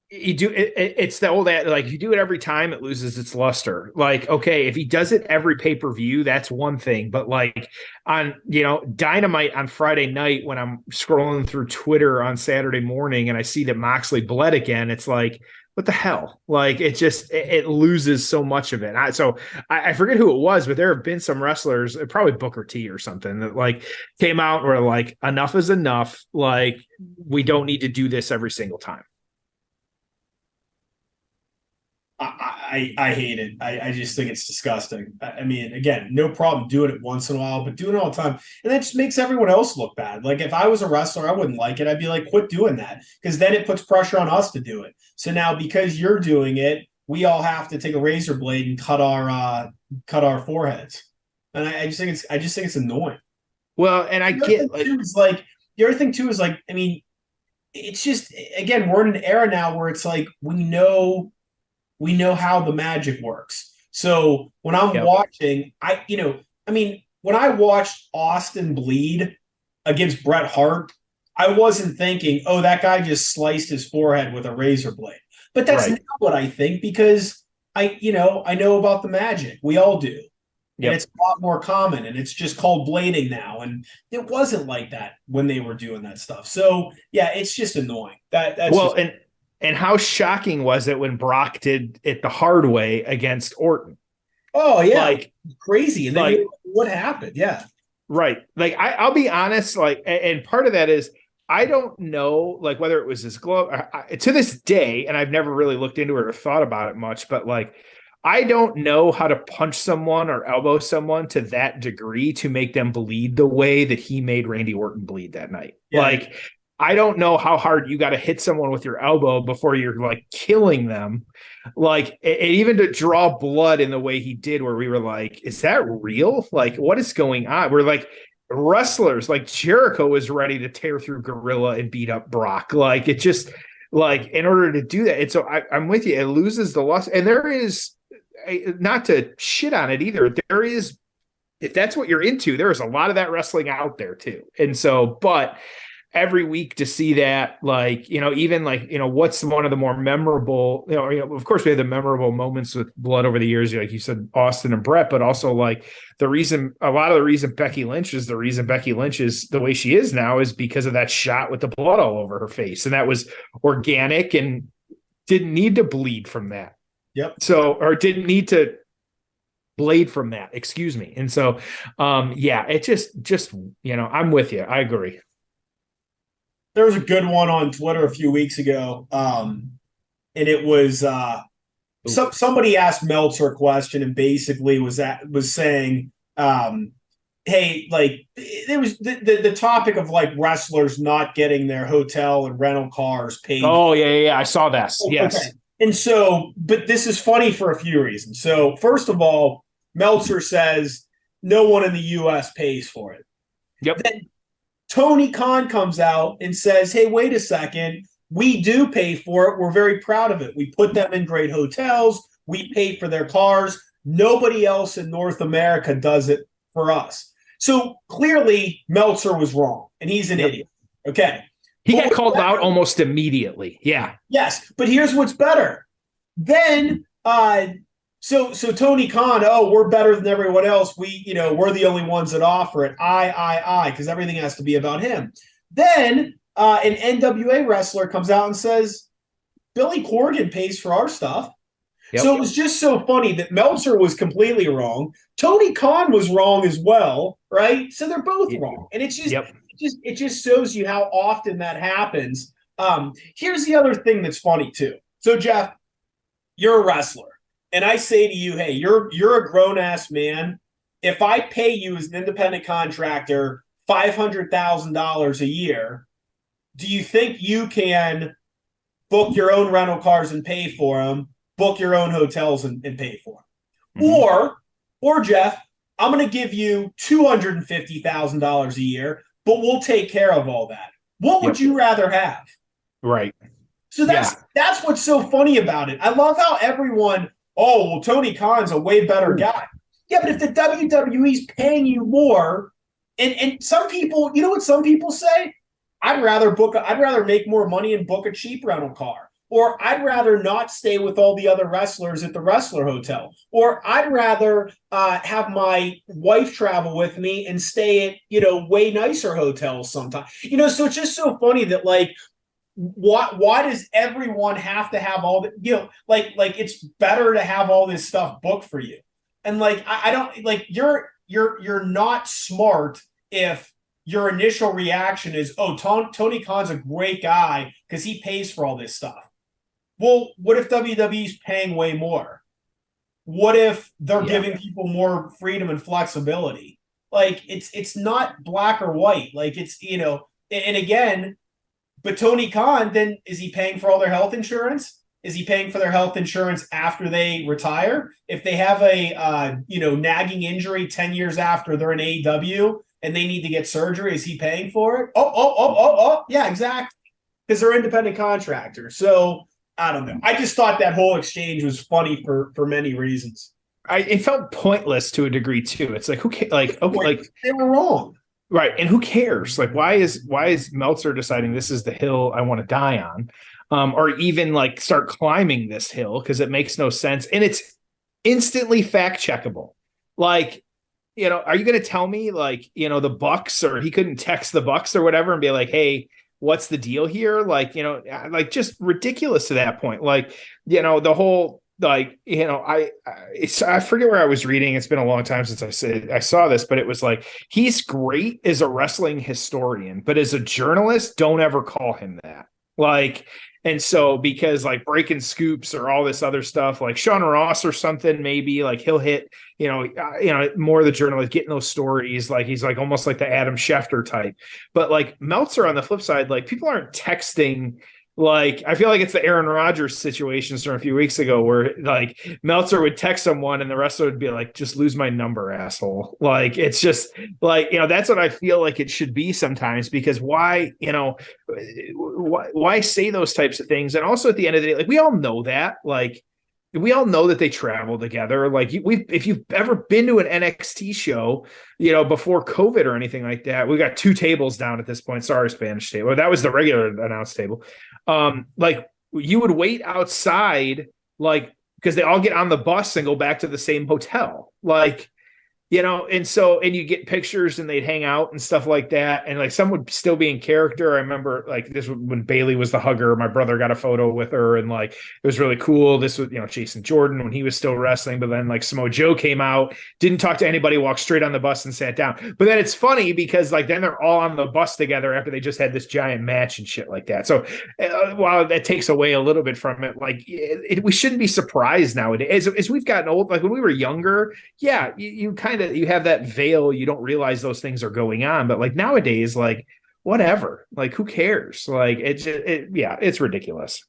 it's the old like if you do it every time, it loses its luster. Like, okay, if he does it every pay-per-view, that's one thing. But like on Dynamite on Friday night, when I'm scrolling through Twitter on Saturday morning and I see that Moxley bled again, it's like, what the hell? Like it loses so much of it. I forget who it was, but there have been some wrestlers, probably Booker T or something, that like came out and were like, enough is enough. Like we don't need to do this every single time. I hate it. I just think it's disgusting. I mean, again, no problem doing it once in a while, but doing it all the time. And that just makes everyone else look bad. Like if I was a wrestler, I wouldn't like it. I'd be like, quit doing that. Because then it puts pressure on us to do it. So now because you're doing it, we all have to take a razor blade and cut our foreheads. And I just think it's annoying. Well, and I get the other thing too is like, I mean, it's just, again, we're in an era now where it's like we know how the magic works. So when I'm watching, when I watched Austin bleed against Bret Hart, I wasn't thinking, oh, that guy just sliced his forehead with a razor blade. But that's Right. not what I think, because I know about the magic. We all do. And it's a lot more common, and it's just called blading now. And it wasn't like that when they were doing that stuff. So yeah, it's just annoying. That's well, and how shocking was it when Brock did it the hard way against Orton? Oh yeah, Like crazy. And then like what happened? Yeah. right. Like I'll be honest, like, and part of that is I don't know, like, whether it was his glove to this day, and I've never really looked into it or thought about it much, but like, I don't know how to punch someone or elbow someone to that degree to make them bleed the way that he made Randy Orton bleed that night. Yeah. Like, I don't know how hard you got to hit someone with your elbow before you're like killing them. Like, and even to draw blood in the way he did, where we were like, is that real? Like, what is going on? We're like, wrestlers like Jericho was ready to tear through Gorilla and beat up Brock. Like, it just, like, in order to do that. And so I'm with you. It loses the loss. And there is, not to shit on it either, there is, if that's what you're into, there's a lot of that wrestling out there too. And so, but every week to see that, like, even like, what's one of the more memorable, of course we had the memorable moments with blood over the years, like you said, Austin and Brett, but also like a lot of the reason Becky Lynch is the way she is now is because of that shot with the blood all over her face. And that was organic and didn't need to bleed from that. Yep. So, or didn't need to blade from that, excuse me. And so, yeah, it just, I'm with you. I agree. There was a good one on Twitter a few weeks ago. And it was, somebody asked Meltzer a question and basically was saying, hey, like, it was the topic of like wrestlers not getting their hotel and rental cars paid. Oh yeah. I saw that. Yes. Okay. And so, but this is funny for a few reasons. So first of all, Meltzer says no one in the U.S. pays for it. Yep. Then Tony Khan comes out and says, hey, wait a second. We do pay for it. We're very proud of it. We put them in great hotels. We pay for their cars. Nobody else in North America does it for us. So clearly Meltzer was wrong and he's an idiot. Okay. He got called out almost immediately. Yeah. Yes, but here's what's better. Then, so Tony Khan, we're better than everyone else. We're the only ones that offer it. I, because everything has to be about him. Then an NWA wrestler comes out and says, Billy Corgan pays for our stuff. Yep. So it was just so funny that Meltzer was completely wrong. Tony Khan was wrong as well, right? So they're both wrong. And it's just, it just shows you how often that happens. Here's the other thing that's funny too. So Jeff, you're a wrestler, and I say to you, hey, you're a grown ass man. If I pay you as an independent contractor $500,000 a year, do you think you can book your own rental cars and pay for them, book your own hotels and pay for them? Mm-hmm. Or Jeff, I'm going to give you $250,000 a year, but we'll take care of all that. What would you rather have? Right. So that's what's so funny about it. I love how everyone, Tony Khan's a way better guy. Yeah, but if the WWE's paying you more, and some people, you know what some people say? I'd rather make more money and book a cheap rental car. Or I'd rather not stay with all the other wrestlers at the wrestler hotel. Or I'd rather have my wife travel with me and stay at, way nicer hotels sometimes. So it's just so funny that, like, why does everyone have to have all the, like it's better to have all this stuff booked for you. And like, I don't, like, you're not smart if your initial reaction is, Tony Khan's a great guy because he pays for all this stuff. Well, what if WWE's paying way more? What if they're giving people more freedom and flexibility? Like, it's not black or white. Like, it's, and again, but Tony Khan, then is he paying for all their health insurance? Is he paying for their health insurance after they retire? If they have a, nagging injury 10 years after they're in AEW and they need to get surgery, is he paying for it? Yeah, exactly. Because they're independent contractors. So, I don't know. I just thought that whole exchange was funny for many reasons. it felt pointless to a degree too. It's like, who cares? Like, okay, like they were wrong. Right. And who cares? Like, why is Meltzer deciding this is the hill I want to die on? Or even like start climbing this hill, because it makes no sense. And it's instantly fact checkable. Like, are you going to tell me like, the Bucks, or he couldn't text the Bucks or whatever and be like, hey, what's the deal here? Like, like just ridiculous to that point. Like, the whole, like, I forget where I was reading. It's been a long time since I saw this, but it was like, he's great as a wrestling historian, but as a journalist, don't ever call him that. Like, and so because like breaking scoops or all this other stuff, like Sean Ross or something, maybe like he'll hit, more of the journalist getting those stories. Like he's like almost like the Adam Schefter type, but like Meltzer on the flip side, like people aren't texting. Like, I feel like it's the Aaron Rodgers situations from a few weeks ago where like Meltzer would text someone and the rest would be like, just lose my number, asshole. Like, it's just like, that's what I feel like it should be sometimes, because why say those types of things? And also at the end of the day, like we all know that they travel together. Like if you've ever been to an NXT show, before COVID or anything like that, we got 2 tables down at this point. Sorry, Spanish table. That was the regular announced table. Like you would wait outside, like, because they all get on the bus and go back to the same hotel. Like, and you get pictures and they'd hang out and stuff like that. And like some would still be in character. I remember like this when Bailey was the hugger, my brother got a photo with her and like, it was really cool. This was, Jason Jordan when he was still wrestling, but then like Samoa Joe came out, didn't talk to anybody, walked straight on the bus and sat down. But then it's funny because like, then they're all on the bus together after they just had this giant match and shit like that. So while that takes away a little bit from it, like we shouldn't be surprised nowadays as we've gotten old. Like when we were younger, yeah, you have that veil, you don't realize those things are going on, but like nowadays, like whatever, like who cares? Like it's ridiculous.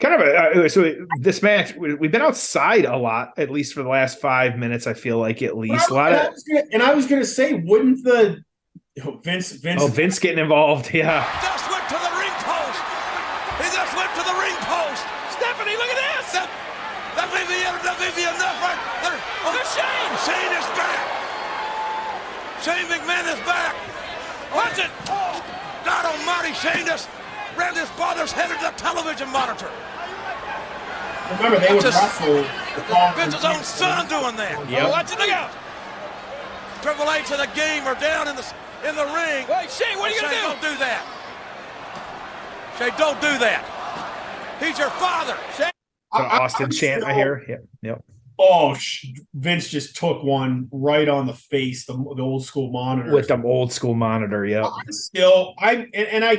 Kind of so this match, we've been outside a lot, at least for the last 5 minutes. I feel like at least I was gonna say, wouldn't the Vince getting involved? Yeah. Just went to the ring post. He just went to the ring post. Stephanie, look at this. That may be enough right there. Oh, Shane! Shane is back! Shane McMahon is back! Watch it! Oh, God almighty, Shane just rammed his father's head into the television monitor. Remember, they would wrestle. Vince's own son doing that. Yep. Watch it, look out! Triple H and the game are down in the ring. Wait, Shane, what are you going to do? Don't do that. Shane, don't do that. He's your father. Shane. Austin chant, I hear. Yeah. Yep. Oh, Vince just took one right on the face, the old school monitor. With the old school monitor, yeah. I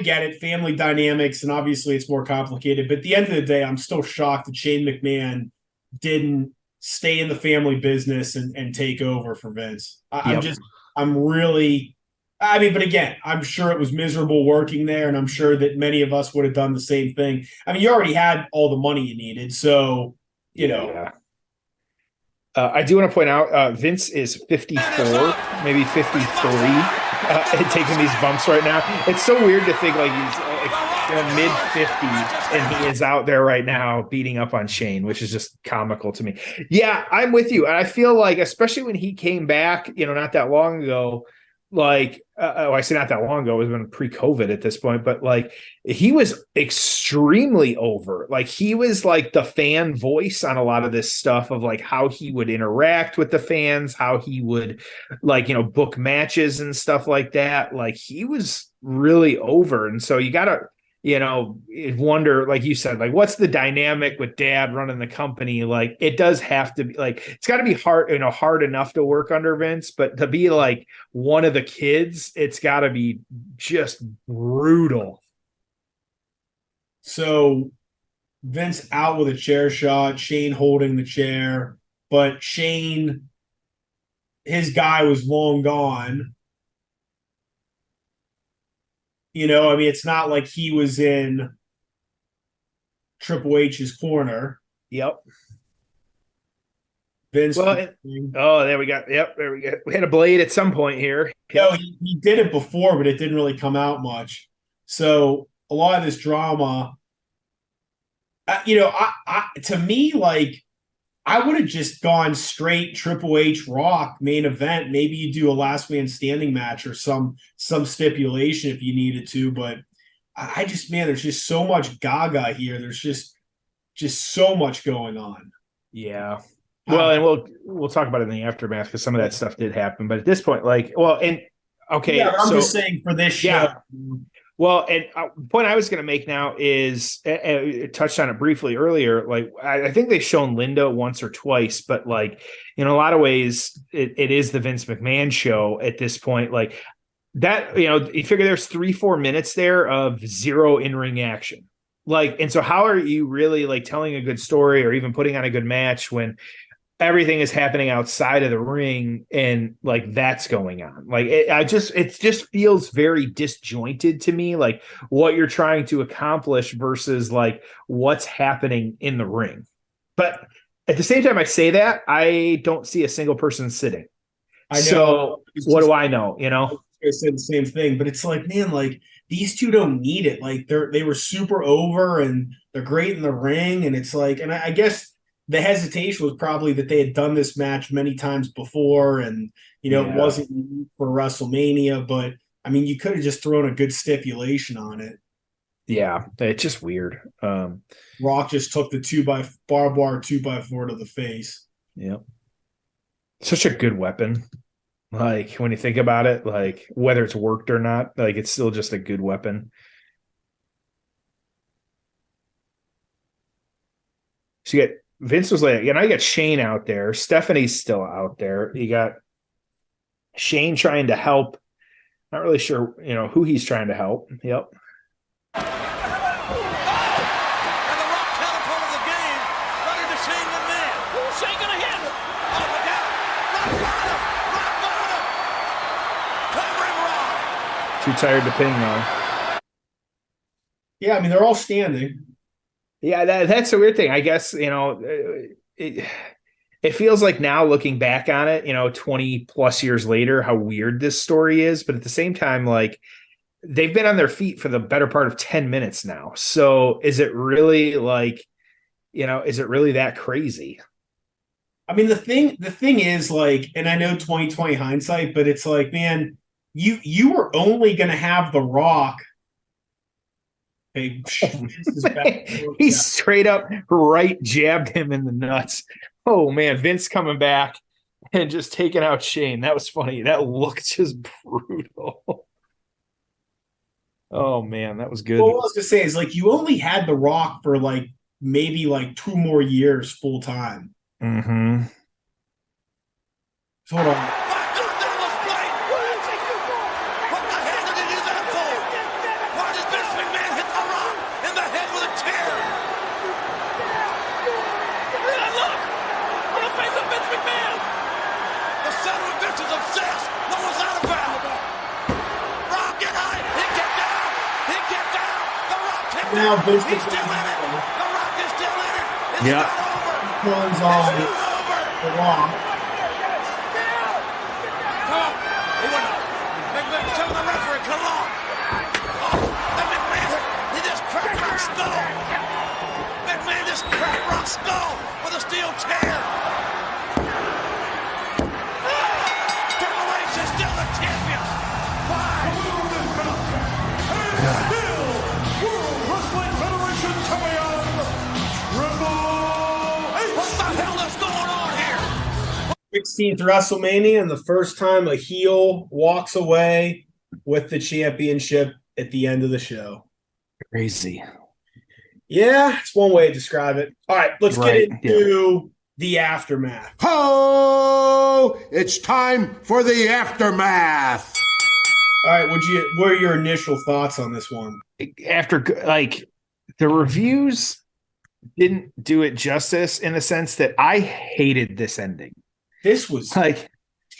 get it, family dynamics, and obviously it's more complicated. But at the end of the day, I'm still shocked that Shane McMahon didn't stay in the family business and take over for Vince. But again, I'm sure it was miserable working there, and I'm sure that many of us would have done the same thing. I mean, you already had all the money you needed, so, Yeah. I do want to point out, Vince is 54, maybe 53, and taking these bumps right now. It's so weird to think like he's mid-50s, and he is out there right now beating up on Shane, which is just comical to me. Yeah, I'm with you. And I feel like, especially when he came back, not that long ago, like, I say not that long ago, it was been pre-COVID at this point, but like he was extremely over. Like he was like the fan voice on a lot of this stuff of like how he would interact with the fans, how he would like, book matches and stuff like that. Like he was really over. And so you gotta, wonder, like you said, like what's the dynamic with dad running the company? Like it does have to be like, it's got to be hard enough to work under Vince, but to be like one of the kids, it's got to be just brutal. So Vince out with a chair shot, Shane holding the chair, but Shane, his guy was long gone. It's not like he was in Triple H's corner. Yep. Vince. Well, there we go. Yep, there we go. We had a blade at some point here. No, he did it before, but it didn't really come out much. So a lot of this drama, to me, like I would have just gone straight Triple H Rock main event. Maybe you do a last man standing match or some stipulation if you needed to. But I just, man, there's just so much gaga here. There's just so much going on. Yeah. Well, and we'll talk about it in the aftermath because some of that stuff did happen. But at this point, I'm just saying for this show. Yeah. Well, and the point I was going to make now is, touched on it briefly earlier. Like, I think they've shown Linda once or twice, but like, in a lot of ways, it is the Vince McMahon show at this point. Like that, you figure there's 3-4 minutes there of zero in-ring action. Like, and so how are you really like telling a good story or even putting on a good match when everything is happening outside of the ring and like that's going on? Like it just feels very disjointed to me, like what you're trying to accomplish versus like what's happening in the ring. But at the same time, I say that I don't see a single person sitting. I know. So what do I know? I said the same thing, but it's like, man, like these two don't need it. Like they were super over and they're great in the ring. And it's like, and I guess the hesitation was probably that they had done this match many times before and, it wasn't for WrestleMania, but I mean, you could have just thrown a good stipulation on it. Yeah. It's just weird. Rock just took the barbed wire 2x4 to the face. Yeah. Such a good weapon. Like when you think about it, like whether it's worked or not, like it's still just a good weapon. So you got Vince was like, you got Shane out there. Stephanie's still out there. You got Shane trying to help. Not really sure, who he's trying to help. Yep. And the Rock catapulted the game right into Shane McMahon. Who's Shane gonna hit? Oh, look out! Rock bottom! Rock bottom! Covering Rock. Too tired to ping though. Yeah, I mean they're all standing. Yeah, that's a weird thing. I guess, it feels like now looking back on it, 20 plus years later, how weird this story is. But at the same time, like they've been on their feet for the better part of 10 minutes now. So is it really like, is it really that crazy? I mean, the thing is like, and I know 2020 hindsight, but it's like, man, you were only going to have The Rock. Hey, he straight up right jabbed him in the nuts. Oh man, Vince coming back and just taking out Shane. That was funny. That looked just brutal. Oh man, that was good. Well, what I was gonna say is like you only had The Rock for like maybe like 2 more years full time. Mm-hmm. So hold on. Now Vince is still in it. The Rock is still in it. It's Yeah. not over. turns on It's not over. The Rock. Come on. He went up. McMahon's telling the referee, come on. Oh, and McMahon, he just cracked Rock's skull. McMahon just cracked Rock's skull with a steel chair. Triple H is still the champion. What the hell is going on here? 16th WrestleMania, and the first time a heel walks away with the championship at the end of the show. Crazy. Yeah, it's one way to describe it. All right, let's Right, get into the aftermath. Ho! It's time for the aftermath. All right, what are your initial thoughts on this one? After like the reviews didn't do it justice in the sense that I hated this ending. This was Like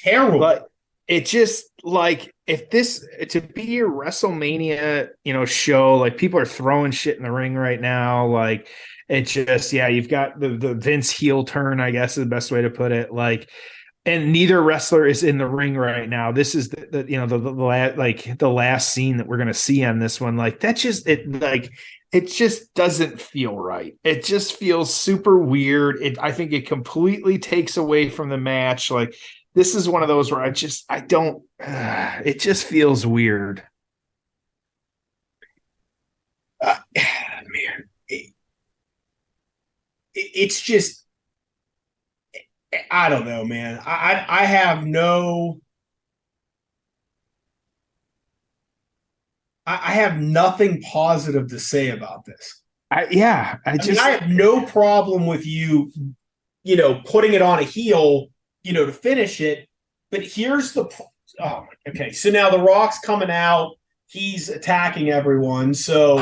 terrible. But it just like if this to be your WrestleMania, show, like people are throwing shit in the ring right now. Like it just, you've got the Vince heel turn, I guess is the best way to put it. Like And neither wrestler is in the ring right now. This is the last scene that we're going to see on this one. Like that it just doesn't feel right. It just feels super weird. I think it completely takes away from the match. Like this is one of those where it just feels weird. Man, it's just, I don't know, man. I have nothing positive to say about this. I have no problem with you putting it on a heel, to finish it. But here's okay. So now The Rock's coming out. He's attacking everyone. So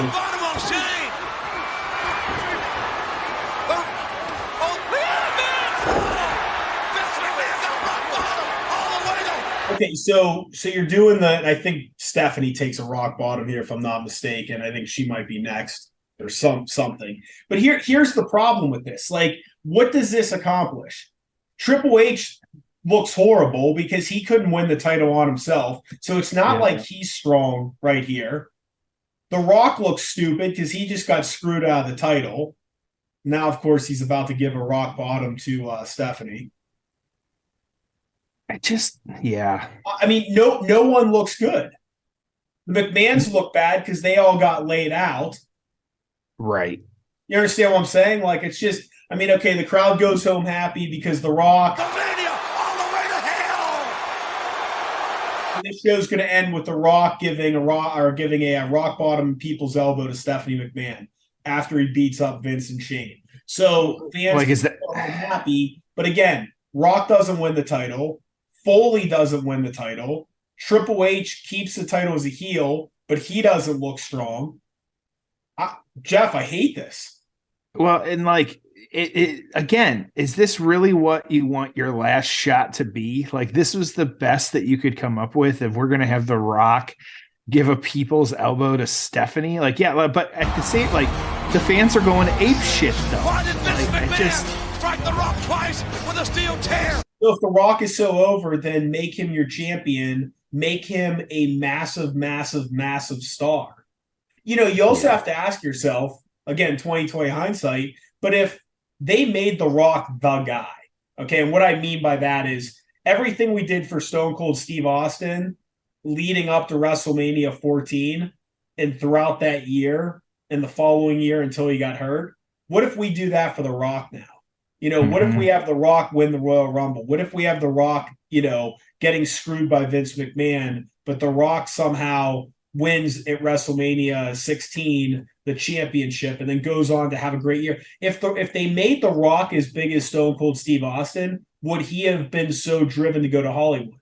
okay, so you're doing I think Stephanie takes a rock bottom here, if I'm not mistaken. I think she might be next or something. But here's the problem with this. Like, what does this accomplish? Triple H looks horrible because he couldn't win the title on himself. So it's not like he's strong right here. The Rock looks stupid because he just got screwed out of the title. Now, of course, he's about to give a rock bottom to Stephanie. I mean, no one looks good. The McMahons look bad because they all got laid out. Right. You understand what I'm saying? Like, it's just, I mean, okay, the crowd goes home happy because The Rock. All the way to hell! And this show's going to end with The Rock giving a rock bottom people's elbow to Stephanie McMahon after he beats up Vince and Shane. So fans are happy. But again, Rock doesn't win the title. Foley doesn't win the title. Triple H keeps the title as a heel, but he doesn't look strong. Jeff, I hate this. Well, and like again, is this really what you want your last shot to be? Like, this was the best that you could come up with if we're going to have The Rock give a people's elbow to Stephanie? Like, yeah, but at the same, like, the fans are going ape shit though. Why did Vince McMahon strike The Rock twice with a steel chair? So if The Rock is so over, then make him your champion. Make him a massive, massive, massive star. You also have to ask yourself, again, 2020 hindsight, but if they made The Rock the guy, okay, and what I mean by that is everything we did for Stone Cold Steve Austin leading up to WrestleMania 14 and throughout that year and the following year until he got hurt, what if we do that for The Rock now? What if we have The Rock win the Royal Rumble? What if we have The Rock, getting screwed by Vince McMahon, but The Rock somehow wins at WrestleMania 16 the championship and then goes on to have a great year? If they made The Rock as big as Stone Cold Steve Austin, would he have been so driven to go to Hollywood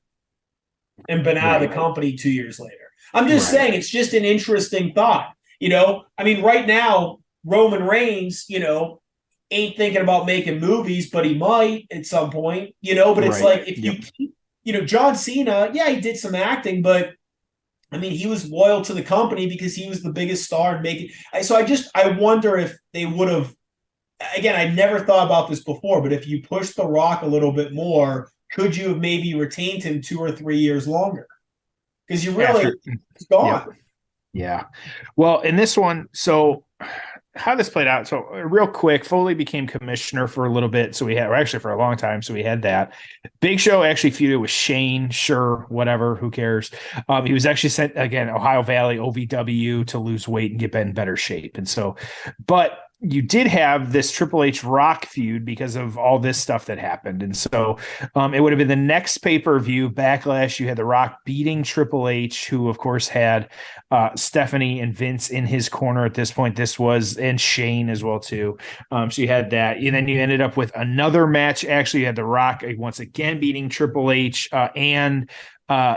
and been out of the company 2 years later? I'm just saying, it's just an interesting thought. I mean, right now, Roman Reigns, ain't thinking about making movies, but he might at some point, but it's like, if you keep, John Cena, yeah, he did some acting, but I mean, he was loyal to the company because he was the biggest star in making. So I wonder if they would have, again, I never thought about this before, but if you push The Rock a little bit more, could you have maybe retained him 2 or 3 years longer? Because it's gone. Yeah. Well, in this one, so how this played out. So real quick, Foley became commissioner for a little bit. So actually for a long time. So we had that. Big Show actually feuded with Shane. Sure. Whatever. Who cares? He was actually sent, again, Ohio Valley, OVW, to lose weight and get in better shape. And so, but you did have this Triple H Rock feud because of all this stuff that happened. And so it would have been the next pay-per-view Backlash. You had The Rock beating Triple H, who of course had Stephanie and Vince in his corner at this point. And Shane as well too. So you had that. And then you ended up with another match. Actually, you had The Rock once again beating Triple H and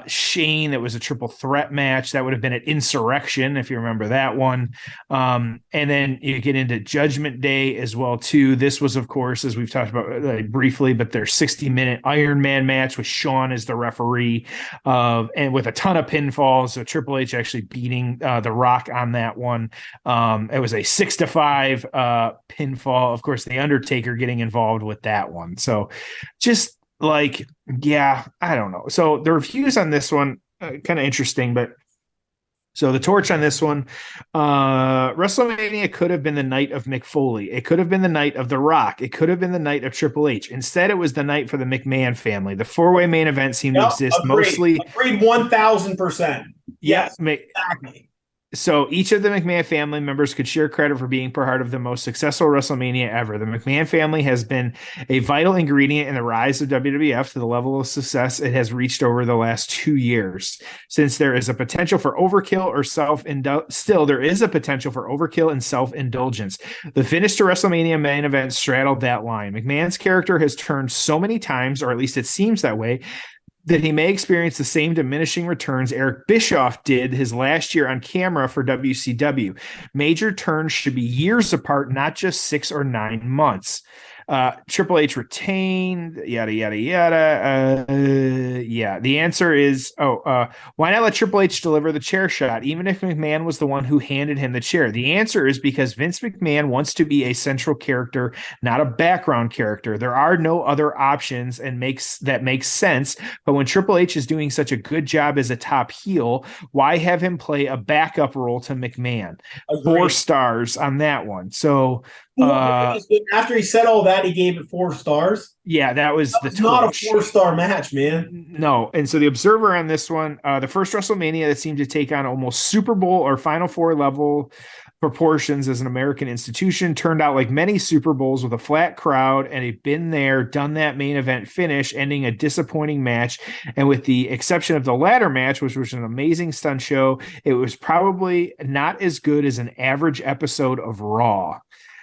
Shane. That was a triple threat match. That would have been at Insurrection, if you remember that one. And then you get into Judgment Day as well too. This was, of course, as we've talked about briefly, but their 60-minute Iron Man match with Shawn as the referee, and with a ton of pinfalls. So Triple H actually beating The Rock on that one. It was a 6-5 pinfall. Of course, The Undertaker getting involved with that one. So just like, yeah, I don't know. So the reviews on this one, kind of interesting, but so the torch on this one, WrestleMania could have been the night of Mick Foley. It could have been the night of The Rock. It could have been the night of Triple H. Instead, it was the night for the McMahon family. The four-way main event seemed to exist mostly. Agreed 1,000%. Yes, exactly. So each of the McMahon family members could share credit for being part of the most successful WrestleMania ever. The McMahon family has been a vital ingredient in the rise of WWF to the level of success it has reached over the last 2 years. Since there is a potential for overkill or there is a potential for overkill and self-indulgence. The finish to WrestleMania main event straddled that line. McMahon's character has turned so many times, or at least it seems that way, that he may experience the same diminishing returns Eric Bischoff did his last year on camera for WCW. Major turns should be years apart, not just 6 or 9 months. Triple H retained, yada, yada, yada. Yeah, the answer is, why not let Triple H deliver the chair shot, even if McMahon was the one who handed him the chair? The answer is because Vince McMahon wants to be a central character, not a background character. There are no other options and makes sense. But when Triple H is doing such a good job as a top heel, why have him play a backup role to McMahon? Agreed. 4 stars on that one. So after he said all that, he gave it 4 stars. Yeah, that was not a 4-star match, man. No. And so the observer on this one, the first WrestleMania that seemed to take on almost Super Bowl or Final Four level proportions as an American institution, turned out like many Super Bowls with a flat crowd and a been there, done that main event finish, ending a disappointing match. And with the exception of the ladder match, which was an amazing stunt show, it was probably not as good as an average episode of Raw.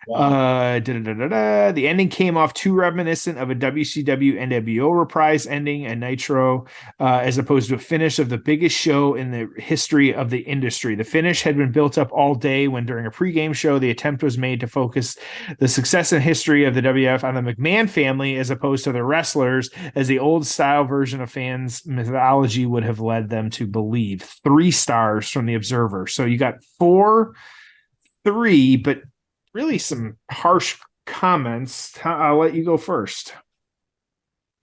Wow. The ending came off too reminiscent of a WCW NWO reprise ending and Nitro, as opposed to a finish of the biggest show in the history of the industry. The finish had been built up all day when, during a pregame show, the attempt was made to focus the success and history of the WWF on the McMahon family as opposed to the wrestlers, as the old style version of fans' mythology would have led them to believe. 3 stars from the observer. So you got 4, 3, but really some harsh comments. I'll let you go first.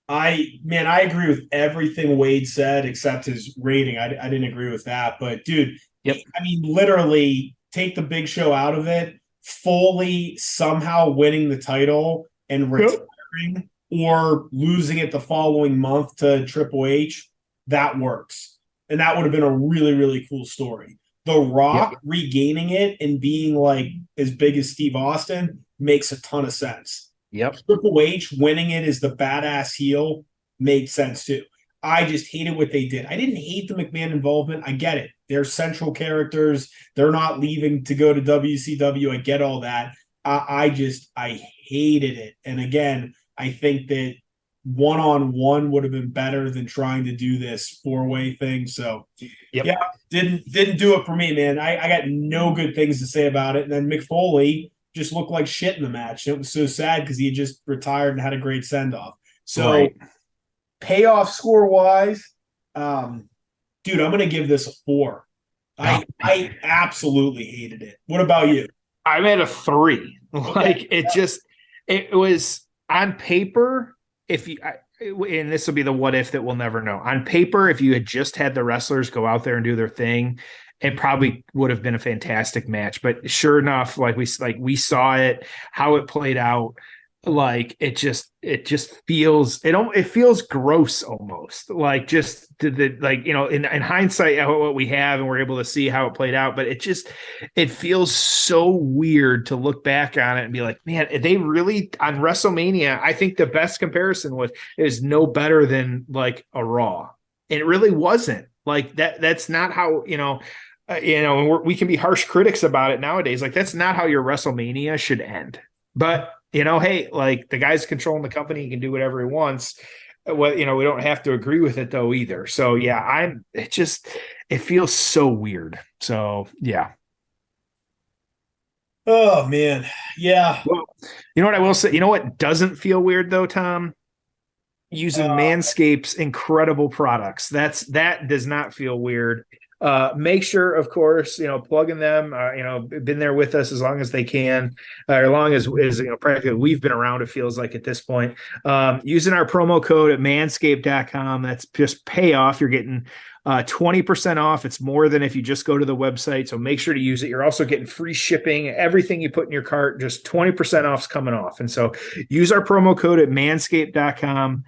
I agree with everything Wade said except his rating. I didn't agree with that. But, dude, yep. I mean, literally take the Big Show out of it. Foley somehow winning the title and retiring or losing it the following month to Triple H, that works. And that would have been a really, really cool story. The Rock regaining it and being like as big as Steve Austin makes a ton of sense. Yep. Triple H winning it as the badass heel made sense too. I just hated what they did. I didn't hate the McMahon involvement. I get it. They're central characters. They're not leaving to go to WCW. I get all that. I hated it. And again, I think that one-on-one would have been better than trying to do this 4-way thing. So didn't do it for me, man. I got no good things to say about it. And then Mick Foley just looked like shit in the match. It was so sad because he had just retired and had a great send-off. So payoff score-wise, dude, I'm going to give this a 4. I absolutely hated it. What about you? I'm at a 3. Like it was on paper. And this will be the what if that we'll never know. On paper, if you had just had the wrestlers go out there and do their thing, it probably would have been a fantastic match. But sure enough, we saw it, how it played out. Like it just feels it feels gross almost, like just in hindsight what we have and we're able to see how it played out, but it feels so weird to look back on it and be like, man, they really on WrestleMania. I think the best comparison is no better than like a Raw. And it really wasn't like that. That's not how we can be harsh critics about it nowadays. Like that's not how your WrestleMania should end. But hey, like the guy's controlling the company, he can do whatever he wants. Well, we don't have to agree with it though either. So yeah, it feels so weird. So yeah. Oh man. Yeah. Well, you know what I will say? You know what doesn't feel weird though, Tom? Using Manscaped's incredible products. That does not feel weird. Make sure, of course, plugging them, been there with us as long as they can, as long as practically we've been around, it feels like at this point. Using our promo code at manscaped.com, that's just payoff. You're getting 20% off. It's more than if you just go to the website. So make sure to use it. You're also getting free shipping. Everything you put in your cart, just 20% off is coming off. And so use our promo code at manscaped.com,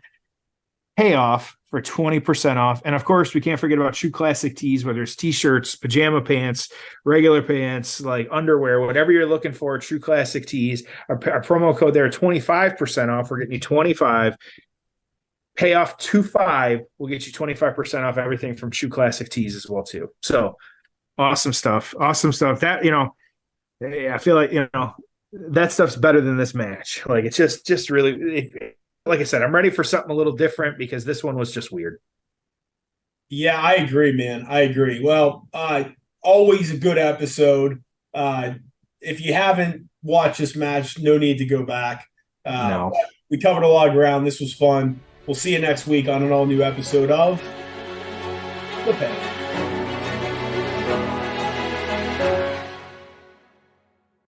payoff for 20% off. And of course, we can't forget about True Classic tees, whether it's t-shirts, pajama pants, regular pants, like underwear, whatever you're looking for, True Classic tees. Our promo code there, 25% off. We're getting you 25. Pay off 25. We'll get you 25% off everything from True Classic tees as well, too. So awesome stuff. Awesome stuff. That, I feel like, that stuff's better than this match. Like, it's just really, like I said, I'm ready for something a little different because this one was just weird. Yeah, I agree, man. I agree. Well, always a good episode. If you haven't watched this match, no need to go back. No. We covered a lot of ground. This was fun. We'll see you next week on an all-new episode of The Pay.